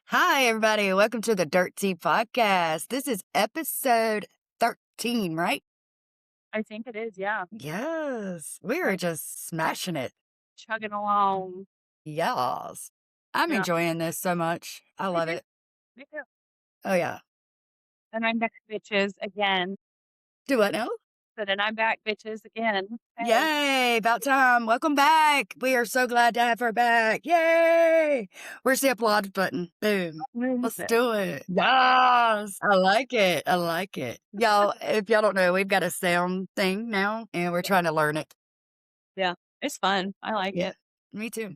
Hi, everybody. Welcome to the Dirt Tea Podcast. This is episode 13, right? I think it is, yeah. Yes. We are Like, just smashing it. chugging along. Yes. I'm Yeah, enjoying this so much. I me love too. it. Me too. Oh, yeah. And I'm back, bitches, again. Do what now? So then I'm back, bitches, again. Hey. Yay. About time. Welcome back. We are so glad to have her back. Yay. Where's the applause button? Boom. Where is Let's it? do it. Yes. I like it. I like it. Y'all, if y'all don't know, we've got a sound thing now and we're trying to learn it. Yeah, it's fun. I like Yeah, it. me too.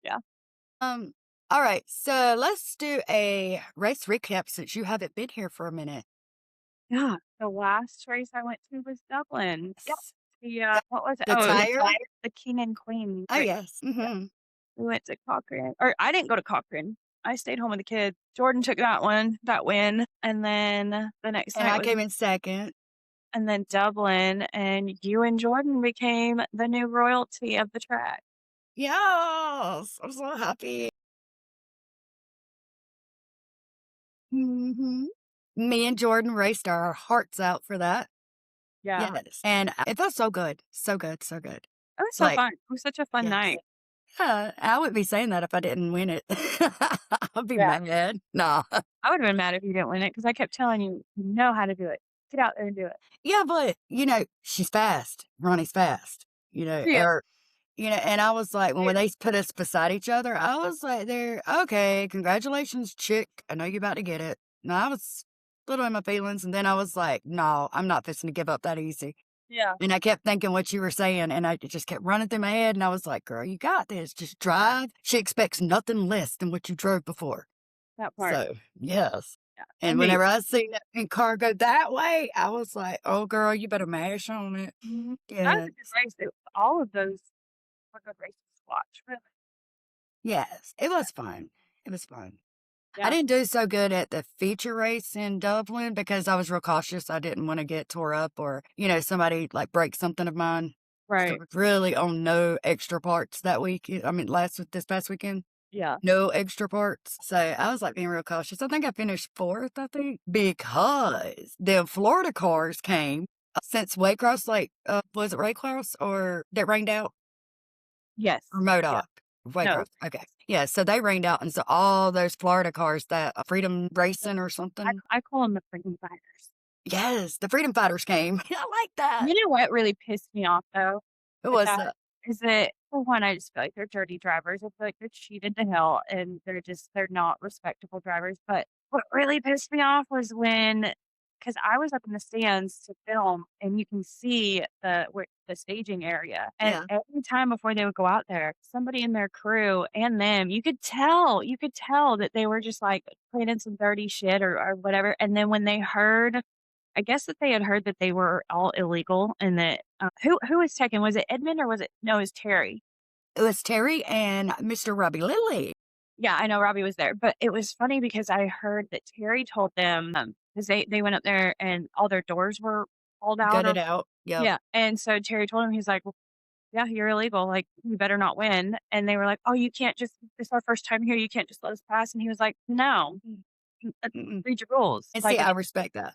Yeah. Um, all right, so let's do a race recap since you haven't been here for a minute. Yeah. The last race I went to was Dublin. Yep. Yes. What was it? The Oh, tire? the King and Queen Oh, race. yes. Yeah. Mm-hmm. We went to Cochrane. Or I didn't go to Cochrane. I stayed home with the kids. Jordan took that win. And then the next And night I was came in second. and then Dublin, and you and Jordan became the new royalty of the track. Yes, I'm so happy. Hmm. Me and Jordan raced our hearts out for that. Yeah. Yes. And it felt so good. So good. So good. It was so Like, fun. It was such a fun yes. night. Yeah, I wouldn't be saying that if I didn't win it. I'd be Yeah. mad. Nah. I would have been mad if you didn't win it because I kept telling you, you know how to do it. Get out there and do it. Yeah, but she's fast. Ronnie's fast. Yeah. And I was like, when they put us beside each other, I was like, "There, okay, congratulations, chick. I know you're about to get it." No, I was a little in my feelings, and then I was like, "No, I'm not fixing to give up that easy." Yeah. And I kept thinking what you were saying, and it just kept running through my head, and I was like, "Girl, you got this. Just drive." She expects nothing less than what you drove before. That part. So, yes. Yeah. And whenever I seen that car go that way, I was like, "Oh, girl, you better mash on it." That was Yeah. a good race. All of those were good races to watch, really. Yes. It was fun. It was fun. I Yeah. didn't do so good at the feature race in Dublin because I was real cautious. I didn't want to get tore up or, somebody like break something of mine. So Right. it was really on no extra parts that week. I mean, this past weekend, Yeah. no extra parts. So I was like being real cautious. I think I finished fourth, I think, because the Florida cars came since Waycross, was it Waycross or that rained out? Yes. Or Yeah. Modoc. No. Waycross. Okay. Yeah, so they rained out, and so all those Florida cars that Freedom Racing or something. I call them the freaking fighters. Yes, the Freedom Fighters came. I like that. You know what really pissed me off, though, Who with was that? that? Is that, for one, I just feel like they're dirty drivers. I feel like they're cheated to hell and they're not respectable drivers. But what really pissed me off was because I was up in the stands to film and you can see the staging area. And Yeah. every time before they would go out there, somebody in their crew and them, you could tell that they were just like planning some dirty shit or whatever. And then when they heard I guess that they had heard that they were all illegal and that who was taken? Was it Edmund or was it no, it was Terry. It was Terry and Mr. Robbie Lilly. Yeah, I know Robbie was there, but it was funny because I heard that Terry told them because they went up there and all their doors were pulled out or Gutted out. Yep. yeah, and so Terry told him he's like, well, yeah, you're illegal. Like you better not win. And they were like, oh, you can't just. This is our first time here. You can't just let us pass. And he was like, no, Mm-mm. read your rules. And see, Like I respect that.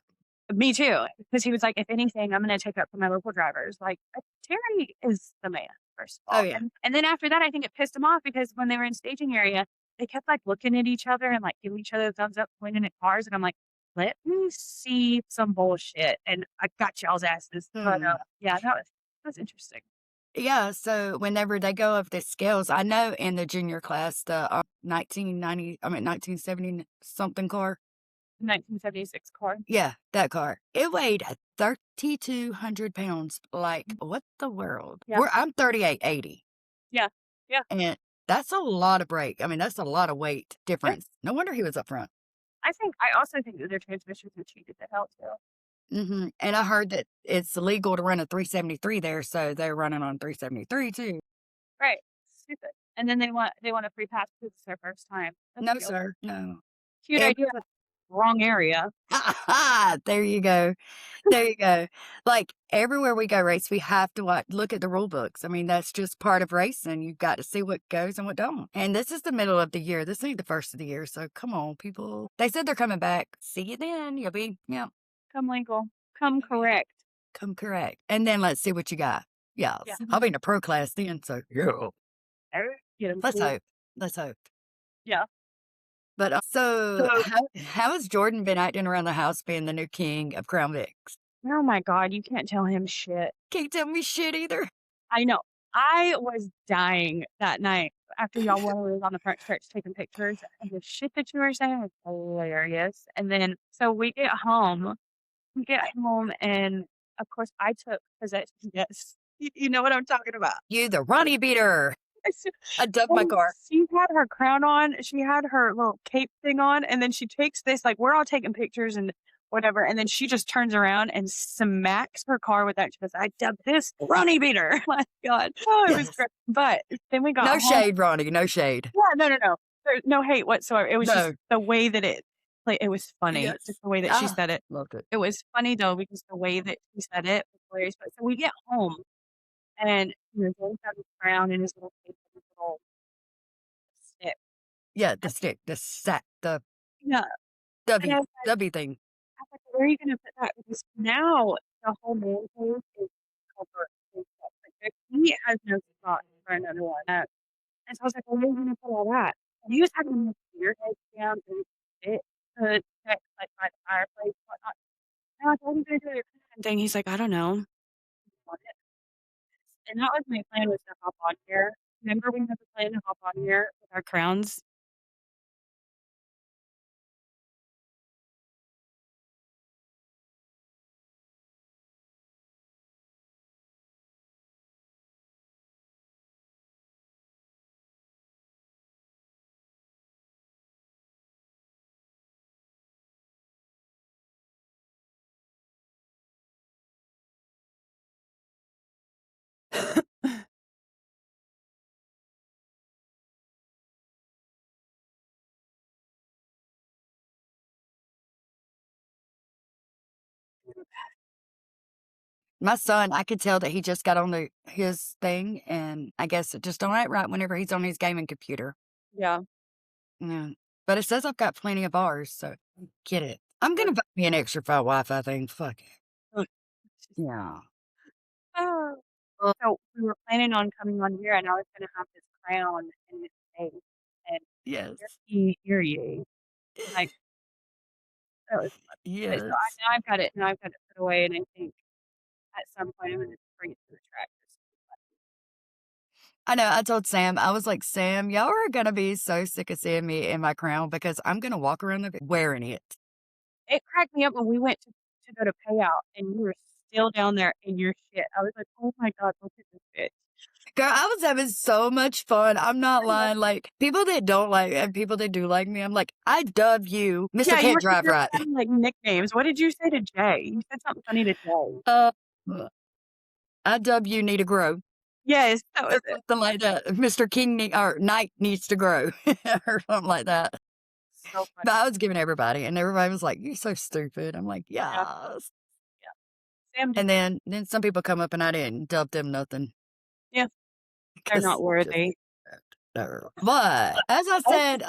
Me too, because he was like, "If anything, I'm gonna take up for my local drivers." Like, Terry is the man, first of Oh, all, yeah. and then after that, I think it pissed him off because when they were in staging area, they kept, like, looking at each other and, like, giving each other thumbs up, pointing at cars, and I'm like, "Let me see some bullshit, and I got y'all's asses." But, Hmm. yeah, that was interesting. Yeah, so whenever they go up the scales, I know in the junior class, the 1970 something car. 1976 car. Yeah, that car. It weighed 3,200 pounds. Like, what the world? Yeah, I'm 3880, yeah, yeah. and that's a lot of brake. I mean, that's a lot of weight Yeah, difference. No wonder he was up front. I also think that their transmissions are cheated to hell too. And I heard that it's illegal to run a 373 there, so they're running on 373 too. Right, stupid. And then they want a free pass because it's their first time. That's No, cute. sir. No. Cute If idea. Wrong area. There you go. There you go. Like, everywhere we go race, we have to look at the rule books. I mean, that's just part of racing. You've got to see what goes and what don't. And this is the middle of the year. This ain't the first of the year. So come on, people. They said they're coming back. See you then. You'll be, yeah. Come legal. Come correct. Come correct. And then let's see what you got. Yes. Yeah. I'll be in a pro class then. So, yeah. Get 'em Let's too. hope. Let's hope. Yeah. But so how has Jordan been acting around the house being the new king of Crown Vics? Oh my god, you can't tell him shit. Can't tell me shit either. I know. I was dying that night after y'all was on the front stretch taking pictures, and the shit that you were saying was hilarious. And then so we get home, and of course I took possession. Yes. You know what I'm talking about. You the Ronnie beater. I dubbed my car. She had her crown on, she had her little cape thing on, and then she takes this, like, we're all taking pictures and whatever, and then she just turns around and smacks her car with that. She goes, "I dubbed this Ronnie beater." My god. Oh, it was Yes. great. But then we got No home. shade, Ronnie. No shade. Yeah, no. There's no hate whatsoever. It was No. just the way that it was funny. Yes. Just the way that she Ah, said it. loved it. It was funny though because the way that she said it was hilarious. But so we get home and James had his crown and his little cape and his little stick. Yeah, the stick, the sack, the Yeah. And I was like, W thing. "Where are you gonna put that?" Because now the whole man cave is covered in stuff. Like, he has no spot for another one. And so I was like, "Well, where are you gonna put all that?" And he was having to move your head down and sit to check, like, by the fireplace and whatnot. And I was like, "What are you gonna do with your crown thing?" He's like, "I don't know." And that was my plan, was to hop on here. Remember we had the plan to hop on here with our crowns? My son, I could tell that he just got on his thing, and I guess it just don't act right whenever he's on his gaming computer. Yeah. Yeah. But it says I've got plenty of bars, so get it. I'm gonna buy me an extra file Wi-Fi thing. Fuck it. Yeah. Oh. So we were planning on coming on here, and I was gonna have this crown and this face, and Yes. yay. Like, that was fun. But so Yes. now I've got it put away, and I think at some point I'm gonna bring it to the track. I know, I told Sam, I was like, "Sam, y'all are gonna be so sick of seeing me in my crown because I'm gonna walk around wearing it." It cracked me up when we went to go to pay out, and you were still down there in your shit. I was like, "Oh my god, look at this bitch." Girl, I was having so much fun. I'm not I know. lying. Like, people that don't like and people that do like me, I'm like, "I dub you, Mister Yeah, Can't Drive you were Right." having, like, nicknames. What did you say to Jay? You said something funny to Jay. Uh, I dub you need to grow. Yes, that was Or it. something like that. Mr. Or Knight needs to grow. Or something like that. So funny. But I was giving everybody, and everybody was like, "You're so stupid." I'm like, Yeah, "Yes." yeah. Sam did And then some people come up and I didn't dub them nothing. yeah, they're 'Cause not just worthy. no. But as I said,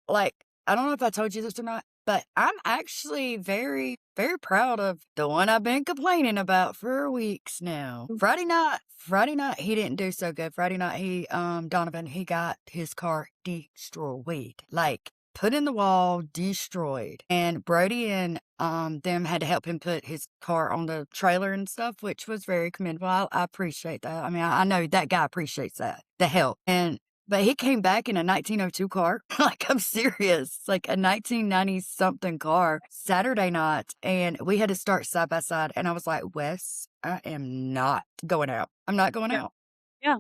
like, I don't know if I told you this or not, but I'm actually very, very proud of the one I've been complaining about for weeks now. Friday night, he didn't do so good. Friday night, Donovan, he got his car destroyed. Like, put in the wall, destroyed. And Brody and them had to help him put his car on the trailer and stuff, which was very commendable. I appreciate that. I mean, I know that guy appreciates that, the help. But he came back in a 1902 car. Like, I'm serious. Like a 1990 something car Saturday night. And we had to start side by side. And I was like, Wes, I am not going out. I'm not going Yeah, out. yeah.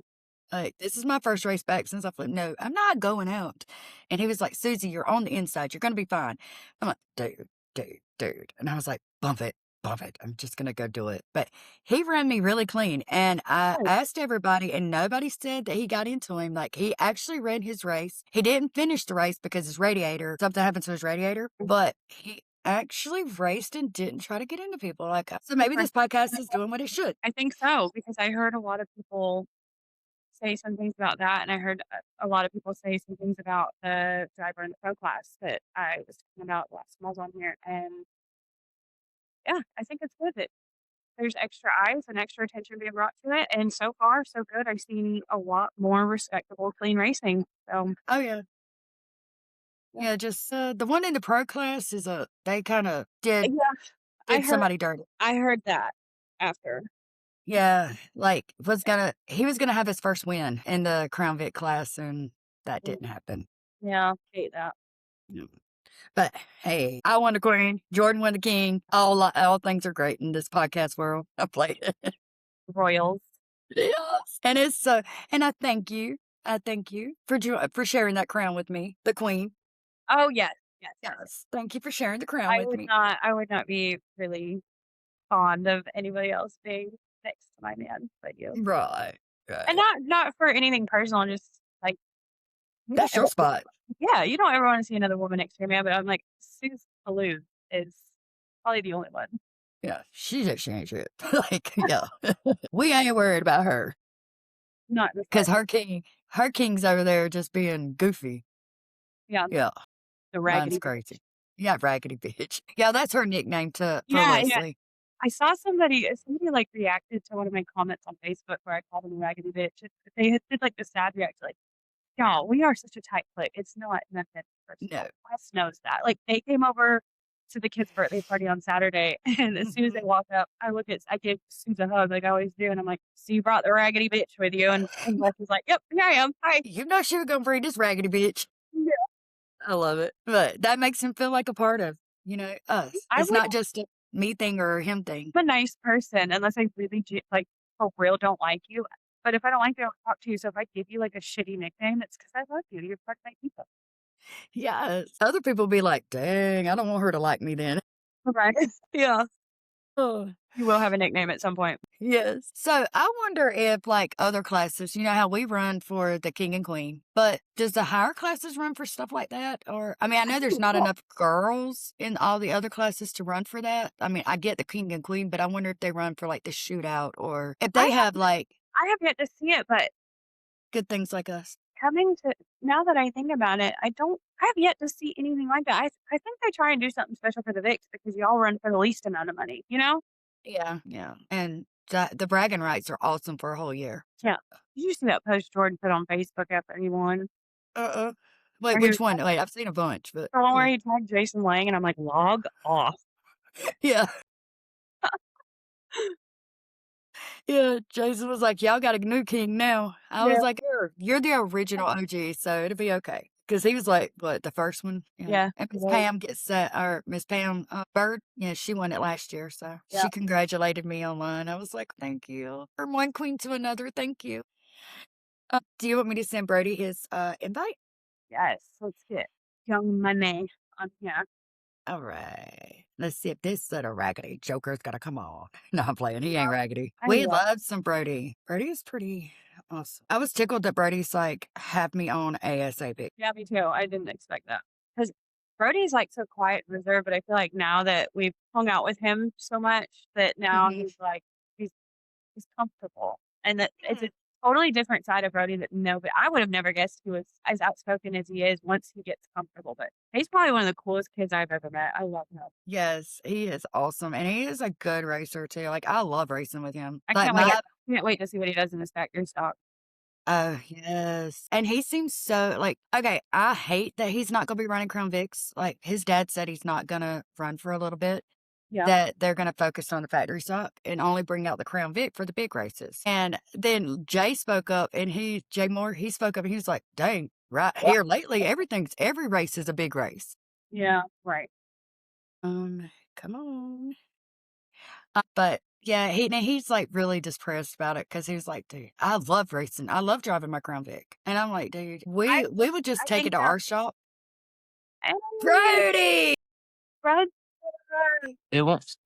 Like, this is my first race back since I flipped. No, I'm not going out. And he was like, Susie, you're on the inside. You're going to be fine. I'm like, dude. And I was like, bump it. love it. I'm just gonna go do it. But he ran me really clean, and I Good. asked everybody, and nobody said that he got into him. Like, he actually ran his race. He didn't finish the race because his radiator, something happened to his radiator, but he actually raced and didn't try to get into people. Like, so maybe this podcast is doing what it should. I think so, because I heard a lot of people say some things about that, and I heard a lot of people say some things about the driver in the pro class that I was talking about last time I was on here, and yeah, I think it's good that there's extra eyes and extra attention being brought to it, and so far, so good. I've seen a lot more respectable, clean racing, so, Oh yeah. yeah. Yeah, just the one in the pro class is they kind of did Yeah, I did heard somebody dirty. I heard that after. Yeah, like he was gonna have his first win in the Crown Vic class, and that Mm, didn't happen. yeah, hate that. Yeah. But hey, I won the queen, Jordan won the king. All things are great in this podcast world. I played it. Royals. Yes, and it's and I thank you. I thank you for sharing that crown with me, the queen. Oh, yes, yes, yes. Yes, thank you for sharing the crown with me. I would not be really fond of anybody else being next to my man but you. Right, And right. not for anything personal, just, like, you don't That's your ever spot. yeah, you don't ever wanna see another woman next to your man, but I'm like, Suze Halloum is probably the only one. Yeah, she ain't shit. Like, yeah, we ain't worried about her. Not in the 'Cause slightest. her king's over there just being goofy. Yeah, Yeah, the mine's raggedy bitch. crazy. Yeah, raggedy bitch. Yeah, that's her nickname to for Yeah, yeah. Leslie. I saw somebody, like, reacted to one of my comments on Facebook where I called him a raggedy bitch. They had did, like, the sad reaction, like, "Y'all, we are such a tight clique. It's not nothing No. personal. Wes knows that." Like, they came over to the kid's birthday party on Saturday, and as soon as they Mhm. walk up, I gave Suze a hug like I always do, and I'm like, "So you brought the raggedy bitch with you?" And Wes was like, "Yep, here I am. Hi." You know she was gonna bring this raggedy bitch. Yeah. I love it. But that makes him feel like a part of, us. I It's would not just a me thing or a him thing. I'm a nice person unless I really like, for real don't like you, but if I don't like you, I don't talk to you, so if I give you, like, a shitty nickname, it's 'cause I love you. You're part of my people. Yes. Other people be like, "Dang, I don't want her to like me then." Right. Yeah. Oh. You will have a nickname at some point. Yes. So I wonder if, like, other classes, you know how we run for the king and queen, but does the higher classes run for stuff like that? Or, I mean, I I know think there's it not will. enough girls in all the other classes to run for that. I mean, I get the king and queen, but I wonder if they run for like the shootout or if I they have have like I have yet to see it, but good things like us. coming to now that I think about it, I have yet to see anything like that. I think they try and do something special for the Vicks because y'all run for the least amount of money, you know? Yeah. Yeah. And the bragging rights are awesome for a whole year. Yeah. Did you see that post Jordan put on Facebook after he won? Uh-uh. Wait, Where he was which one? Wait, I've seen a bunch, but the one where yeah. he tagged Jason Lang, and I'm like, "Log off." Yeah. Yeah, Jason was like, "Y'all got a new king now." I Yeah. was like, "You're the original OG, so it'll be okay." Because he was like, what, the first one? Yeah. Yeah. And He Miss was. Pam gets that, or Miss Pam Bird, yeah, she won it last year, so Yeah. she congratulated me online. I was like, "Thank you." From one queen to another, thank you. Do you want me to send Brody his invite? Yes. Let's get Young Money on here. All right. Let's see if this little raggedy joker's gonna come on. No, I'm playing. He ain't raggedy. I We love love some Brody. Brody is pretty awesome. I was tickled that Brody's like, have me on ASAP. Yeah, me too. I didn't expect that because Brody's, like, so quiet and reserved, but I feel like now that we've hung out with him so much that now Hmm. he's he's comfortable, and that it's Yeah. a totally different side of Brody that but I would have never guessed he was as outspoken as he is once he gets comfortable, but he's probably one of the coolest kids I've ever met. I love him. Yes, he is awesome. And he is a good racer too. Like, I love racing with him. I Like, can't wait my, can't wait to see what he does in his factory stock. oh, yes. And he seems so like, okay, I hate that he's not going to be running Crown Vics. Like, his dad said he's not going to run for a little bit. Yeah. That they're gonna focus on the factory stock and only bring out the Crown Vic for the big races. And then Jay spoke up and Jay Moore, he spoke up and he was like, dang, right here lately, every race is a big race. Yeah, right. Come on. But yeah, he's like really depressed about it because he was like, dude, I love racing. I love driving my Crown Vic. And I'm like, dude, I we would just I take it think to they're our shop. and Brody! Brad It won't.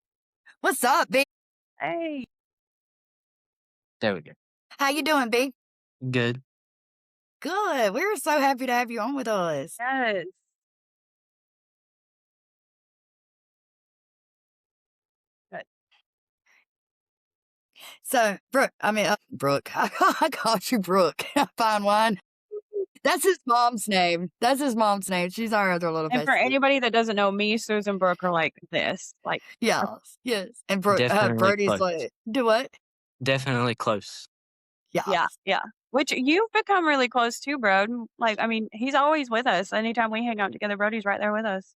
What's up, B? Hey. There we go. How you doing, B? Good. Good. We're so happy to have you on with us. Yes. Good. So, Brooke. I called you Brooke. Fine Wine. That's his mom's name. That's his mom's name. She's our other little And for bestie. anybody that doesn't know, me, Susan, and Brooke are like this. Like, Yes, yes. And Brooke, Definitely Brody's close. like, do what? Definitely close. Yeah. yeah. Which you've become really close to, bro. Like, I mean, he's always with us. Anytime we hang out together, Brody's right there with us.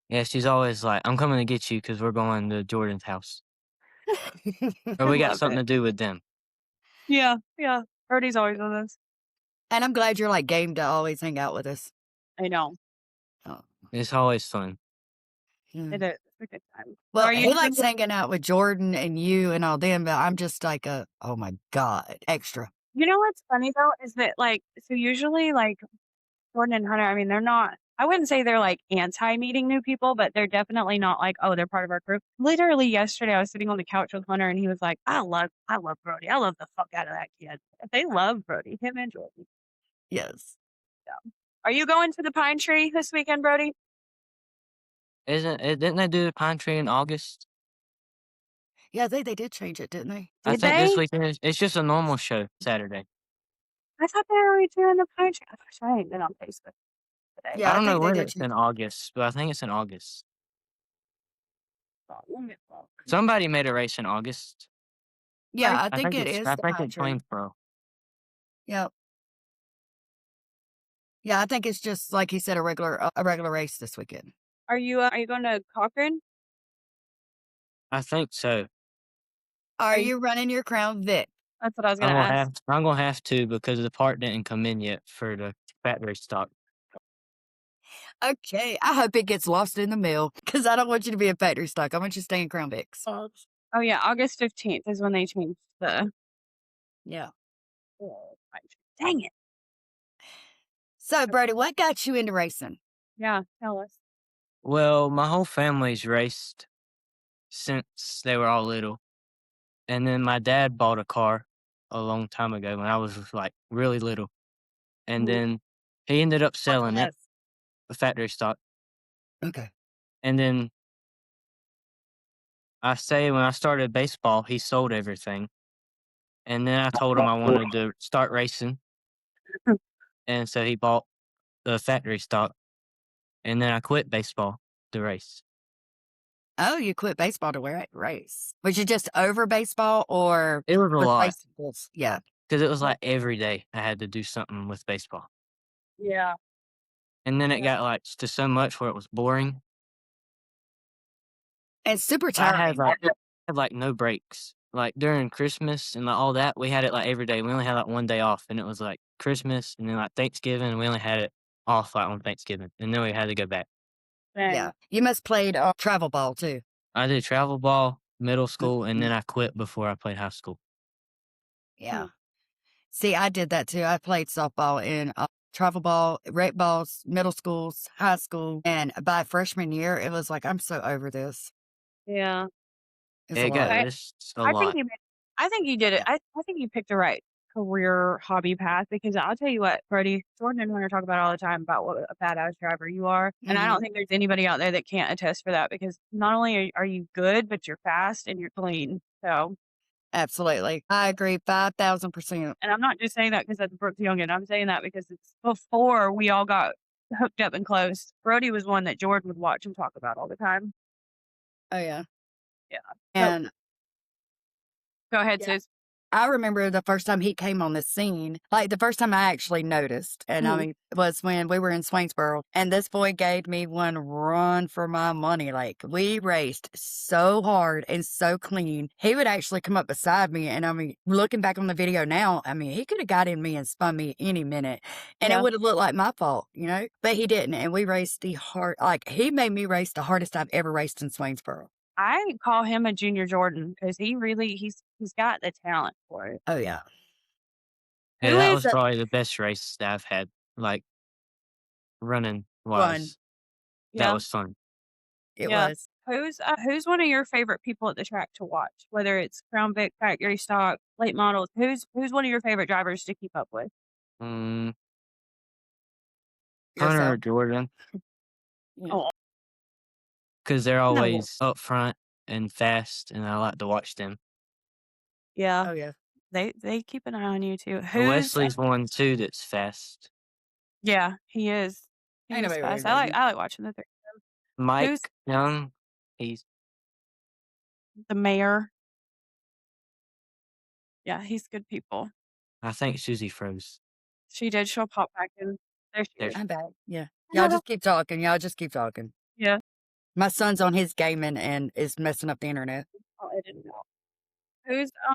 Yeah, she's always like, I'm coming to get you because we're going to Jordan's house. Or we got Love something it. to do with them. Yeah. Brody's always with us. And I'm glad you're like game to always hang out with us. I know. Oh. It's always fun. Yeah. It is. It's a good time. Well, Are you he likes hanging out with Jordan and you and all them, but I'm just like oh my God, extra. You know what's funny though is that like so usually like Jordan and Hunter, I mean, they're not I wouldn't say they're like anti meeting new people, but they're definitely not like, oh, they're part of our group. Literally yesterday I was sitting on the couch with Hunter and he was like, I love Brody. I love the fuck out of that kid. They love Brody, him and Jordan. Yes. Yeah. Are you going to the Pine Tree this weekend, Brody? Didn't they do the pine tree in August? Yeah, they did change it, didn't they? I Did think this they? weekend it's just a normal show Saturday. I thought they were doing the Pine Tree. I ain't been on Facebook today. Yeah, I I don't know think they when did it's change in it. August, but I think it's in August. Oh, let me look. Somebody made a race in August. Yeah, I I think think it it's is the Pine Tree. Plainsboro. Yep. Yeah, I think it's just like he said, a regular race this weekend. Are you going to Cochrane? I think so. Are you running your Crown Vic? That's what I was going to ask. I'm gonna have to because the part didn't come in yet for the factory stock. Okay, I hope it gets lost in the mail because I don't want you to be a factory stock. I want you to stay in Crown Vics. Oh yeah, August 15th is when they changed the Yeah. Pine Tree. Dang it. So, Brody, what got you into racing? Yeah, tell us. Well, my whole family's raced since they were all little. And then my dad bought a car a long time ago when I was like really little. And Mhm. then he ended up selling it, Yes. the factory stock. Okay. And then I say when I started baseball, he sold everything. And then I told him I wanted to start racing. And so he bought the factory stock. And then I quit baseball to race. Oh, you quit baseball to race. Was you just over baseball or It was a lot replaceables? Yeah. because it was like every day I had to do something with baseball. Yeah. And then it Yeah. got like to so much where it was boring. And super I tiring. had like no breaks. Like during Christmas and like all that, we had it like every day. We only had like one day off, and it was like Christmas and then like Thanksgiving, and we only had it off like on Thanksgiving, and then we had to go back. Dang. Yeah. You must played travel ball too. I did travel ball middle school, and then I quit before I played high school. Yeah. See, I did that too. I played softball in travel ball, rec balls, middle schools, high school. And by freshman year, it was like, I'm so over this. Yeah. It's Yeah, a it got lot. it's a I think lot. I think you did it. Yeah. I think you picked the right career hobby path because I'll tell you what, Brody, Jordan and Hunter talk about all the time about what a badass driver you are. And I don't think there's anybody out there that can't attest for that because not only are you good, but you're fast and you're clean. So, Absolutely. I agree 5,000%. and I'm not just saying that because that's Brooks Youngin. I'm saying that because it's before we all got hooked up and close. Brody was one that Jordan would watch and talk about all the time. Oh, yeah. Yeah. And Go ahead, Yeah. Sis. I remember the first time he came on the scene, like the first time I actually noticed, and I Mhm. mean, was when we were in Swainsboro, and this boy gave me one run for my money. Like, we raced so hard and so clean. He would actually come up beside me, and I mean, looking back on the video now, I mean, he could have got in me and spun me any minute, and Yeah. it would have looked like my fault, you know? But he didn't, and we raced he made me race the hardest I've ever raced in Swainsboro. I call him a junior Jordan because he's got the talent for it. Oh, yeah. Yeah, Who that is was a probably the best race that I've had, like running one? wise. That Yeah. was fun. It Yeah. was. Who's one of your favorite people at the track to watch? Whether it's Crown Vic, factory stock, late models, who's one of your favorite drivers to keep up with? Mm, Hunter or Yourself. Jordan, Yeah. Oh, because they're no. always up front and fast, and I like to watch them. Yeah, Oh yeah. they keep an eye on you too. Wesley's one too that's fast. Yeah, he is. Ain't He is nobody worried fast. about him. I like watching the 3 of them. Who's Mike Young, he's the mayor? Yeah, he's good people. I think Susie froze. She did. She'll pop back in. There she There is. she I'm back. Yeah. Y'all just keep talking. Y'all just keep talking. Yeah, My son's on his gaming and is messing up the internet. I'll edit it out.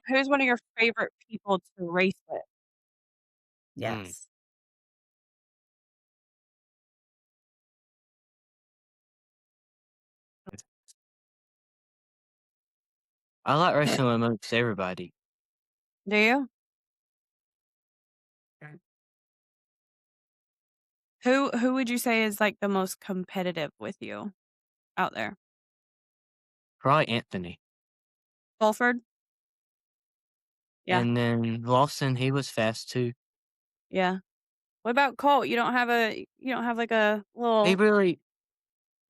Who's one of your favorite people to race with? Mm. Yes. I like racing with amongst everybody. Do you? Who would you say is like the most competitive with you out there? Probably Anthony. Fulford? Yeah, And then Lawson, he was fast too. yeah. What about Colt? You don't have like a He little really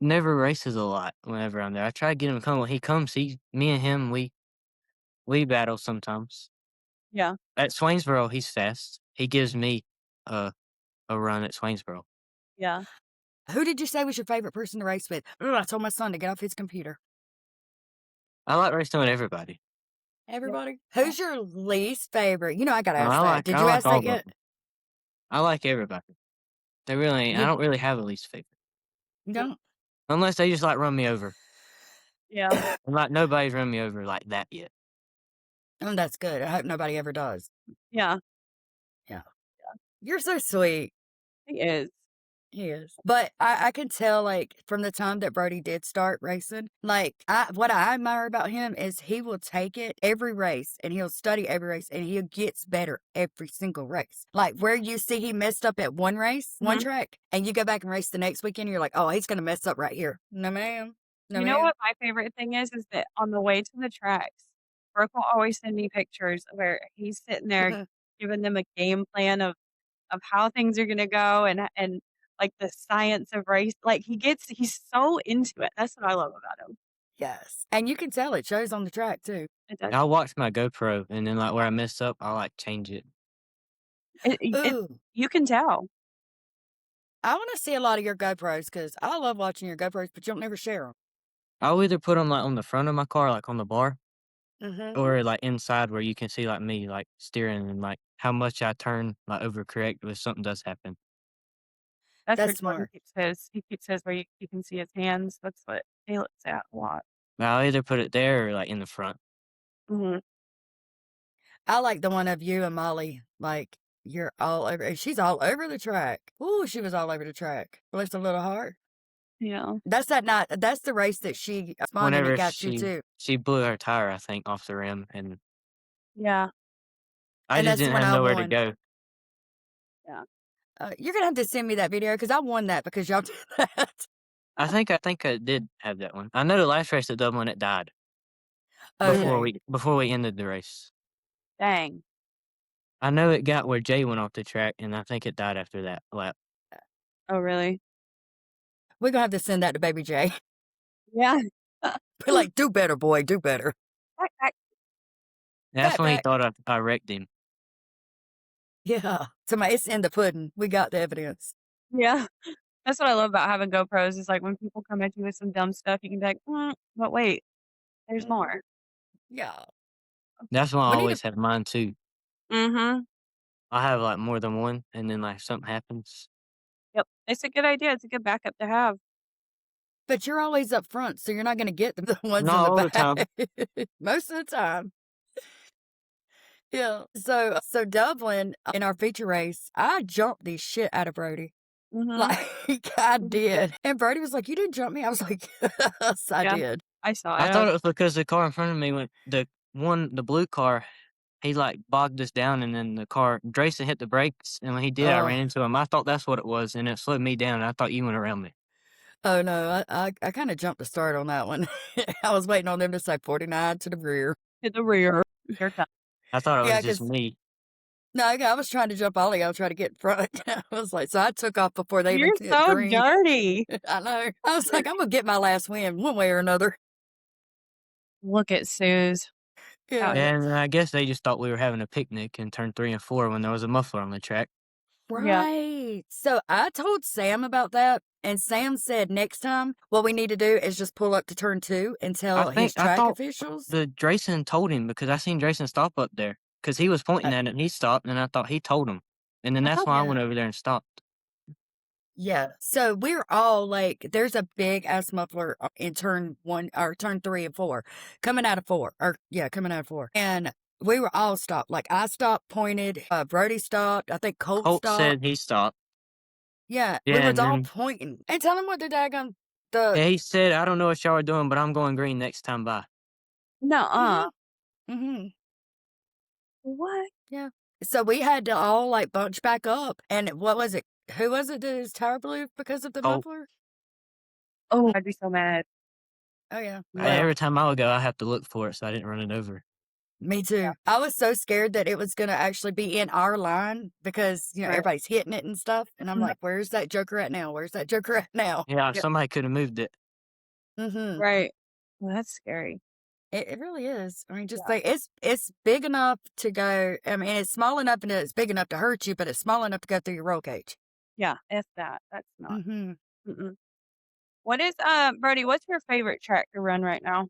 never races a lot whenever I'm there. I try to get him to come. When he comes, me and him, we battle sometimes. yeah. At Swainsboro, he's fast. He gives me a run at Swainsboro. Yeah. Who did you say was your favorite person to race with? Ugh, I told my son to get off his computer. I like racing with everybody. Everybody? Who's your least favorite? You know, I gotta ask that. Did I you like ask all that of yet? them. I like everybody. They really, I You don't really have a least favorite. don't? Unless they just like run me over. Yeah. And like nobody's run me over like that yet. Oh, that's good. I hope nobody ever does. Yeah. Yeah. You're so sweet. He is. He is. But I can tell, like, from the time that Brody did start racing, like, what I admire about him is he will take it every race and he'll study every race and he gets better every single race. Like, where you see he messed up at one race, one Mhm. track, and you go back and race the next weekend, you're like, oh, he's going to mess up right here. No, ma'am. No, You know ma'am. what my favorite thing is that on the way to the tracks, Brooke will always send me pictures where he's sitting there giving them a game plan of how things are gonna go and like the science of race. Like he's so into it. That's what I love about him. Yes. And you can tell it shows on the track, too. It does. I'll watch my GoPro and then like where I mess up, I'll like change it. Ooh. You can tell. I want to see a lot of your GoPros because I love watching your GoPros, but you don't never share them. I'll either put them like on the front of my car, like on the bar, Mm-hmm. or like inside where you can see like me like steering and like how much I turn like overcorrect if something does happen. That's where That's Jordan smart. keeps his. He keeps his where you can see his hands. That's what he looks at a lot. I'll either put it there or like in the front. Hmm. I like the one of you and Molly. Like, you're all over. And she's all over the track. Ooh, she was all over the track. Bless her little heart. Yeah. That's that night. That's the race that she spun and it Whenever got you too. she blew her tire, I think, off the rim, and Yeah. I And just that's didn't when have I nowhere to won. go. Yeah. You're gonna have to send me that video because I won that because y'all did that. I think I did have that one. I know the last race at Dublin it died Okay. before we ended the race. Dang. I know it got where Jay went off the track, and I think it died after that lap. Oh, really? We're gonna have to send that to Baby J. Yeah. Be like, do better, boy, do better. Back. That's when he Back. thought I wrecked him. Yeah. So it's in the pudding. We got the evidence. Yeah. That's what I love about having GoPros is like when people come at you with some dumb stuff, you can be like, but wait, there's more. Yeah. That's why I We need to. always have mine too. Mm-hmm. I have like more than one, and then like something happens. Yep. It's a good idea. It's a good backup to have. But you're always up front, so you're not gonna get the ones in Not the all the time. back. Most of the time. Yeah. So Dublin in our feature race, I jumped the shit out of Brody. Mm-hmm. Like I did. And Brody was like, you didn't jump me. I was like, yes, I Yeah. did. I saw I it. thought it was because the car in front of me went the blue car. He like bogged us down, and then the car Drayson hit the brakes, and when he did, I ran into him. I thought that's what it was, and it slowed me down. And I thought you went around me. Oh, no, I kinda jumped the start on that one. I was waiting on them to say 49 to the rear. To the rear. You're done. I thought it Yeah, was just 'cause me. no, I was trying to jump ollie, I was trying to get in front. I was like so I took off before they even You're hit so green. dirty. I know. I was like, "I'm gonna get my last win one way or another." Look at Suze. Yeah. And I guess they just thought we were having a picnic in turn 3 and 4 when there was a muffler on the track. Yeah. Right. So I told Sam about that, and Sam said next time what we need to do is just pull up to turn 2 and tell his I track thought officials. the Drayson told him because I seen Drayson stop up there because he was pointing Uh, at it and he stopped and I thought he told him. And then I that's thought why I yeah. went over there and stopped. Yeah. So we're all like, there's a big ass muffler in turn 1 or turn 3 and 4 coming out of 4 or yeah, coming out of 4. And we were all stopped. Like I stopped, pointed, Brody stopped. I think Colt Colt stopped. said he stopped. Yeah. We Yeah, was and all then pointing and telling what the daggone the, yeah, he said, I don't know what y'all are doing, but I'm going green next time by. nuh-uh. mm-hmm. What? Yeah. So we had to all like bunch back up. And what was it? Who was it that his tire blew because of the Colt. muffler? Oh, I'd be so mad. Oh, yeah. Every time I would go, I have to look for it so I didn't run it over. Me too. I was so scared that it was going to actually be in our line because, Right. everybody's hitting it and stuff. And I'm Mhm. like, where's that joker at now? Where's that joker at now? Yeah, Yep. somebody could have moved it. Mm-hmm. Right. Well, that's scary. It really is. I mean, just Yeah. like it's big enough to go. I mean, it's small enough and it's big enough to hurt you, but it's small enough to go through your roll cage. Yeah, if that. That's not. Mm-hmm. Mm-mm. What is, Brody, what's your favorite track to run right now?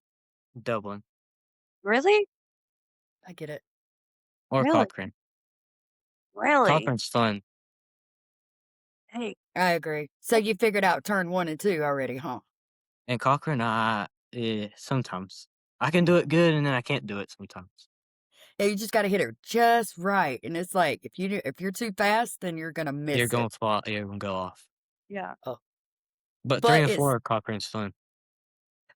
Dublin. Really? I get it. Or Really? Cochrane. Really? Cochrane's fun. Hey, I agree. So you figured out turn 1 and 2 already, huh? And Cochrane, sometimes. I can do it good and then I can't do it sometimes. Yeah, you just got to hit it just right. And it's like if you're too fast, then you're gonna miss You're it. going to fall, you're going to go off. yeah. Oh, But 3 but and it's 4, Cochrane's fun.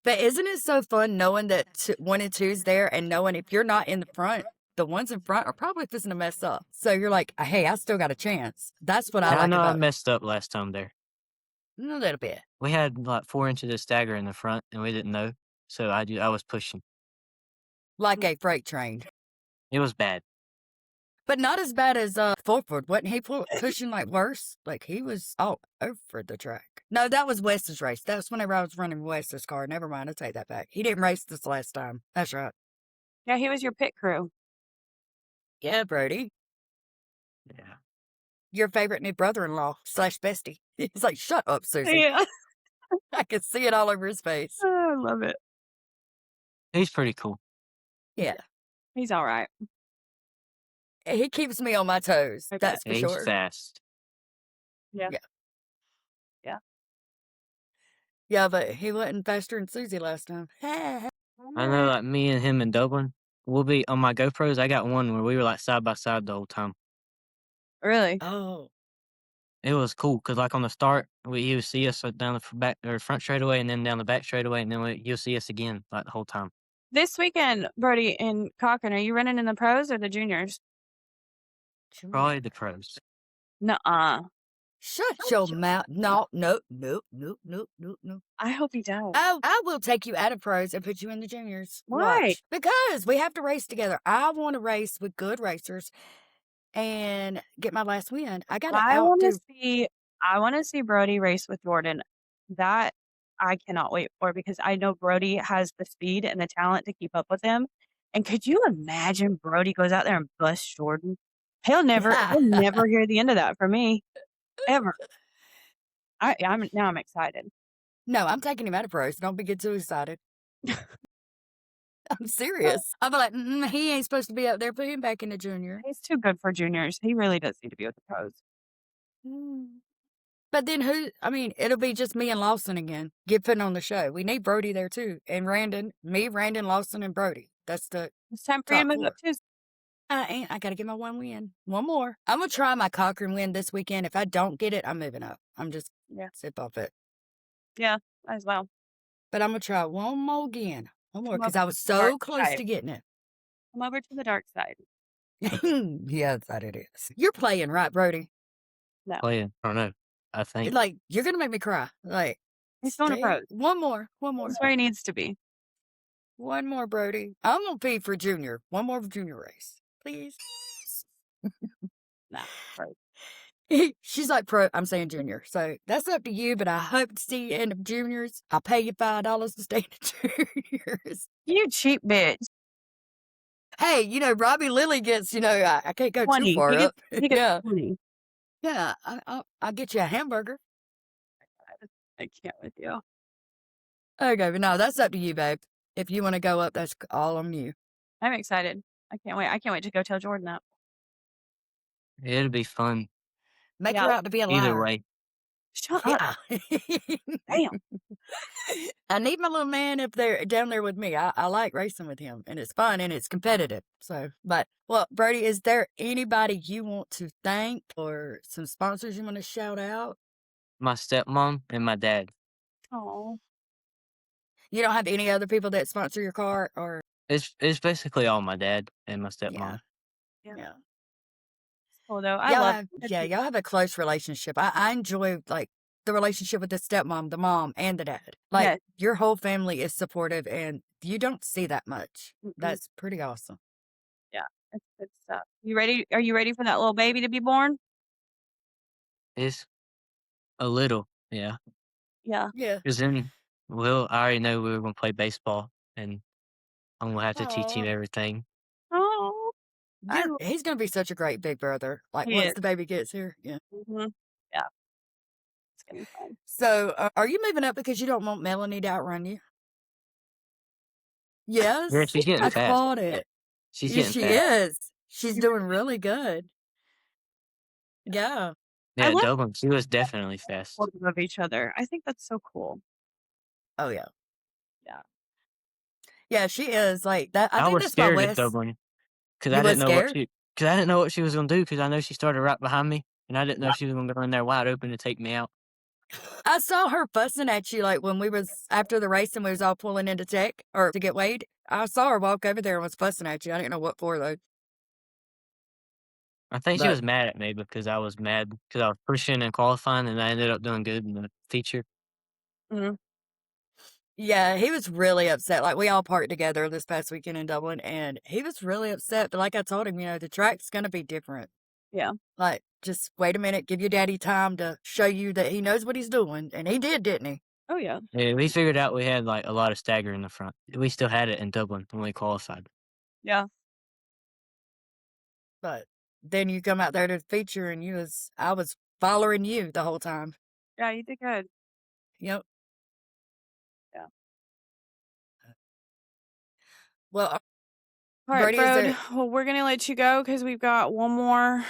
but isn't it so fun knowing that 1 and 2's there and knowing if you're not in the front, the ones in front are probably fixing to mess up. So you're like, hey, I still got a chance. That's what I And I like know I about messed up last time there. a little bit. We had like 4 inches of stagger in the front and we didn't know. So I was pushing. Like a freight train. It was bad. But not as bad as Fulford. Wasn't he pushing like worse? Like he was all over the track. No, that was Wes's race. That's whenever I was running Wes's car. Never mind, I take that back. He didn't race this last time. That's right. Yeah, he was your pit crew. Yeah, Brody. Yeah. Your favorite new brother-in-law / bestie. He's like, shut up, Susie. Yeah. I can see it all over his face. I love it. He's pretty cool. Yeah. He's all right. He keeps me on my toes. I bet. That's for He's sure. fast. Yeah. Yeah. Yeah. Yeah, but he wasn't faster than Susie last time. I know like me and him in Dublin, we'll be on my GoPros. I got one where we were like side by side the whole time. Really? Oh. It was cool because like on the start, he would see us down the back or front straightaway and then down the back straightaway and then you'll see us again like the whole time. This weekend, Brody, in Cochrane, are you running in the pros or the juniors? Probably the pros. Nuh-uh. Shut your mouth. No, nope. I hope he does. Oh, I will take you out of pros and put you in the juniors. Why? Watch. Because we have to race together. I want to race with good racers and get my last win. I got to I want to outdo. see Brody race with Jordan. That I cannot wait for because I know Brody has the speed and the talent to keep up with him. And could you imagine Brody goes out there and busts Jordan? He'll never hear the end of that from me. Ever. I'm excited. No, I'm taking him out of pros. Don't get too excited. I'm serious. I'll be like, he ain't supposed to be out there. Put him back in the junior. He's too good for juniors. He really does need to be with the pros. But then it'll be just me and Lawson again. Get putting on the show. We need Brody there too. And Randon, Lawson, and Brody. That's the It's time for you to top move up 4. too. I gotta get my one win. One more. I'm gonna try my Cochrane win this weekend. If I don't get it, I'm moving up. I'm just sip off it. Yeah, as well. But I'm gonna try one more again. One more Come because over I to was the dark so close side. to getting it. Come over to the dark side. Yeah, that it is. You're playing, right, Brody? No. Playing. I don't know. I think. Like, you're gonna make me cry. Like, He's feeling a pro. One more. That's where he needs to be. One more, Brody. I'm gonna pee for Junior. One more Junior race, please. Nah, right. She's like pro. I'm saying Junior, so that's up to you. But I hope to see you in the juniors. I'll pay you $5 to stay in the juniors. You cheap bitch. Hey, Robbie Lilly gets. I can't go too 20. far up. He gets Yeah, 20. yeah. I'll get you a hamburger. I can't with you. Okay, but no, that's up to you, babe. If you want to go up, that's all on you. I'm excited. I can't wait. I can't wait to go tell Jordan that. It'll be fun Make Yeah. her out to be a either liar. way. Shut up. Yeah. Damn. I need my little man down there with me. I like racing with him, and it's fun and it's competitive. So, well, Brody, is there anybody you want to thank or some sponsors you want to shout out? My stepmom and my dad. Oh. You don't have any other people that sponsor your car, or It's basically all my dad and my yeah, stepmom. yeah. Cool though. I Y'all love have, it. yeah, y'all have a close relationship. I enjoy like the relationship with the stepmom, the mom, and the dad. Like Yes. your whole family is supportive, and you don't see that much. Mm-mm. That's pretty awesome. Yeah. It's good stuff. You ready? Are you ready for that little baby to be born? It's a little, yeah. Yeah. Yeah. Because then, I already know we were going to play baseball, and I'm going to have to teach him Aw. everything. Oh. Yeah, he's gonna be such a great big brother. Like He once is. the baby gets here, yeah. Mhm. Yeah. It's gonna be fun. So, are you moving up because you don't want Melanie to outrun you? Yeah, Yes, she's getting I fast. called it. She's Yeah, getting she fast. is. She's doing really good. Yeah. I Yeah, love Dublin, she was definitely fast. supportive of each other. I think that's so cool. Oh yeah. Yeah. Yeah, she is like that. I I think was that's why scared of Wes. Dublin because You I was didn't know scared? because I didn't know what she was going to do because I know she started right behind me, and I didn't know she was going to go in there wide open to take me out. I saw her fussing at you like when we was after the race and we was all pulling into tech or to get weighed. I saw her walk over there and was fussing at you. I didn't know what for though. I think she But was mad at me because I was mad because I was pushing and qualifying, and I ended up doing good in the feature. Mhm. yeah, he was really upset. Like we all parked together this past weekend in Dublin, and he was really upset. But like I told him, the track's gonna be different. Yeah. Like, just wait a minute, give your daddy time to show you that he knows what he's doing, and he did, didn't he? Oh yeah. Yeah, we figured out we had like a lot of stagger in the front. We still had it in Dublin when we qualified. Yeah. But then you come out there to the feature, and I was following you the whole time. Yeah, you did good. Yep. Yeah. Well, All right, Brody, is Brode. there? Well, we're gonna let you go because we've got one more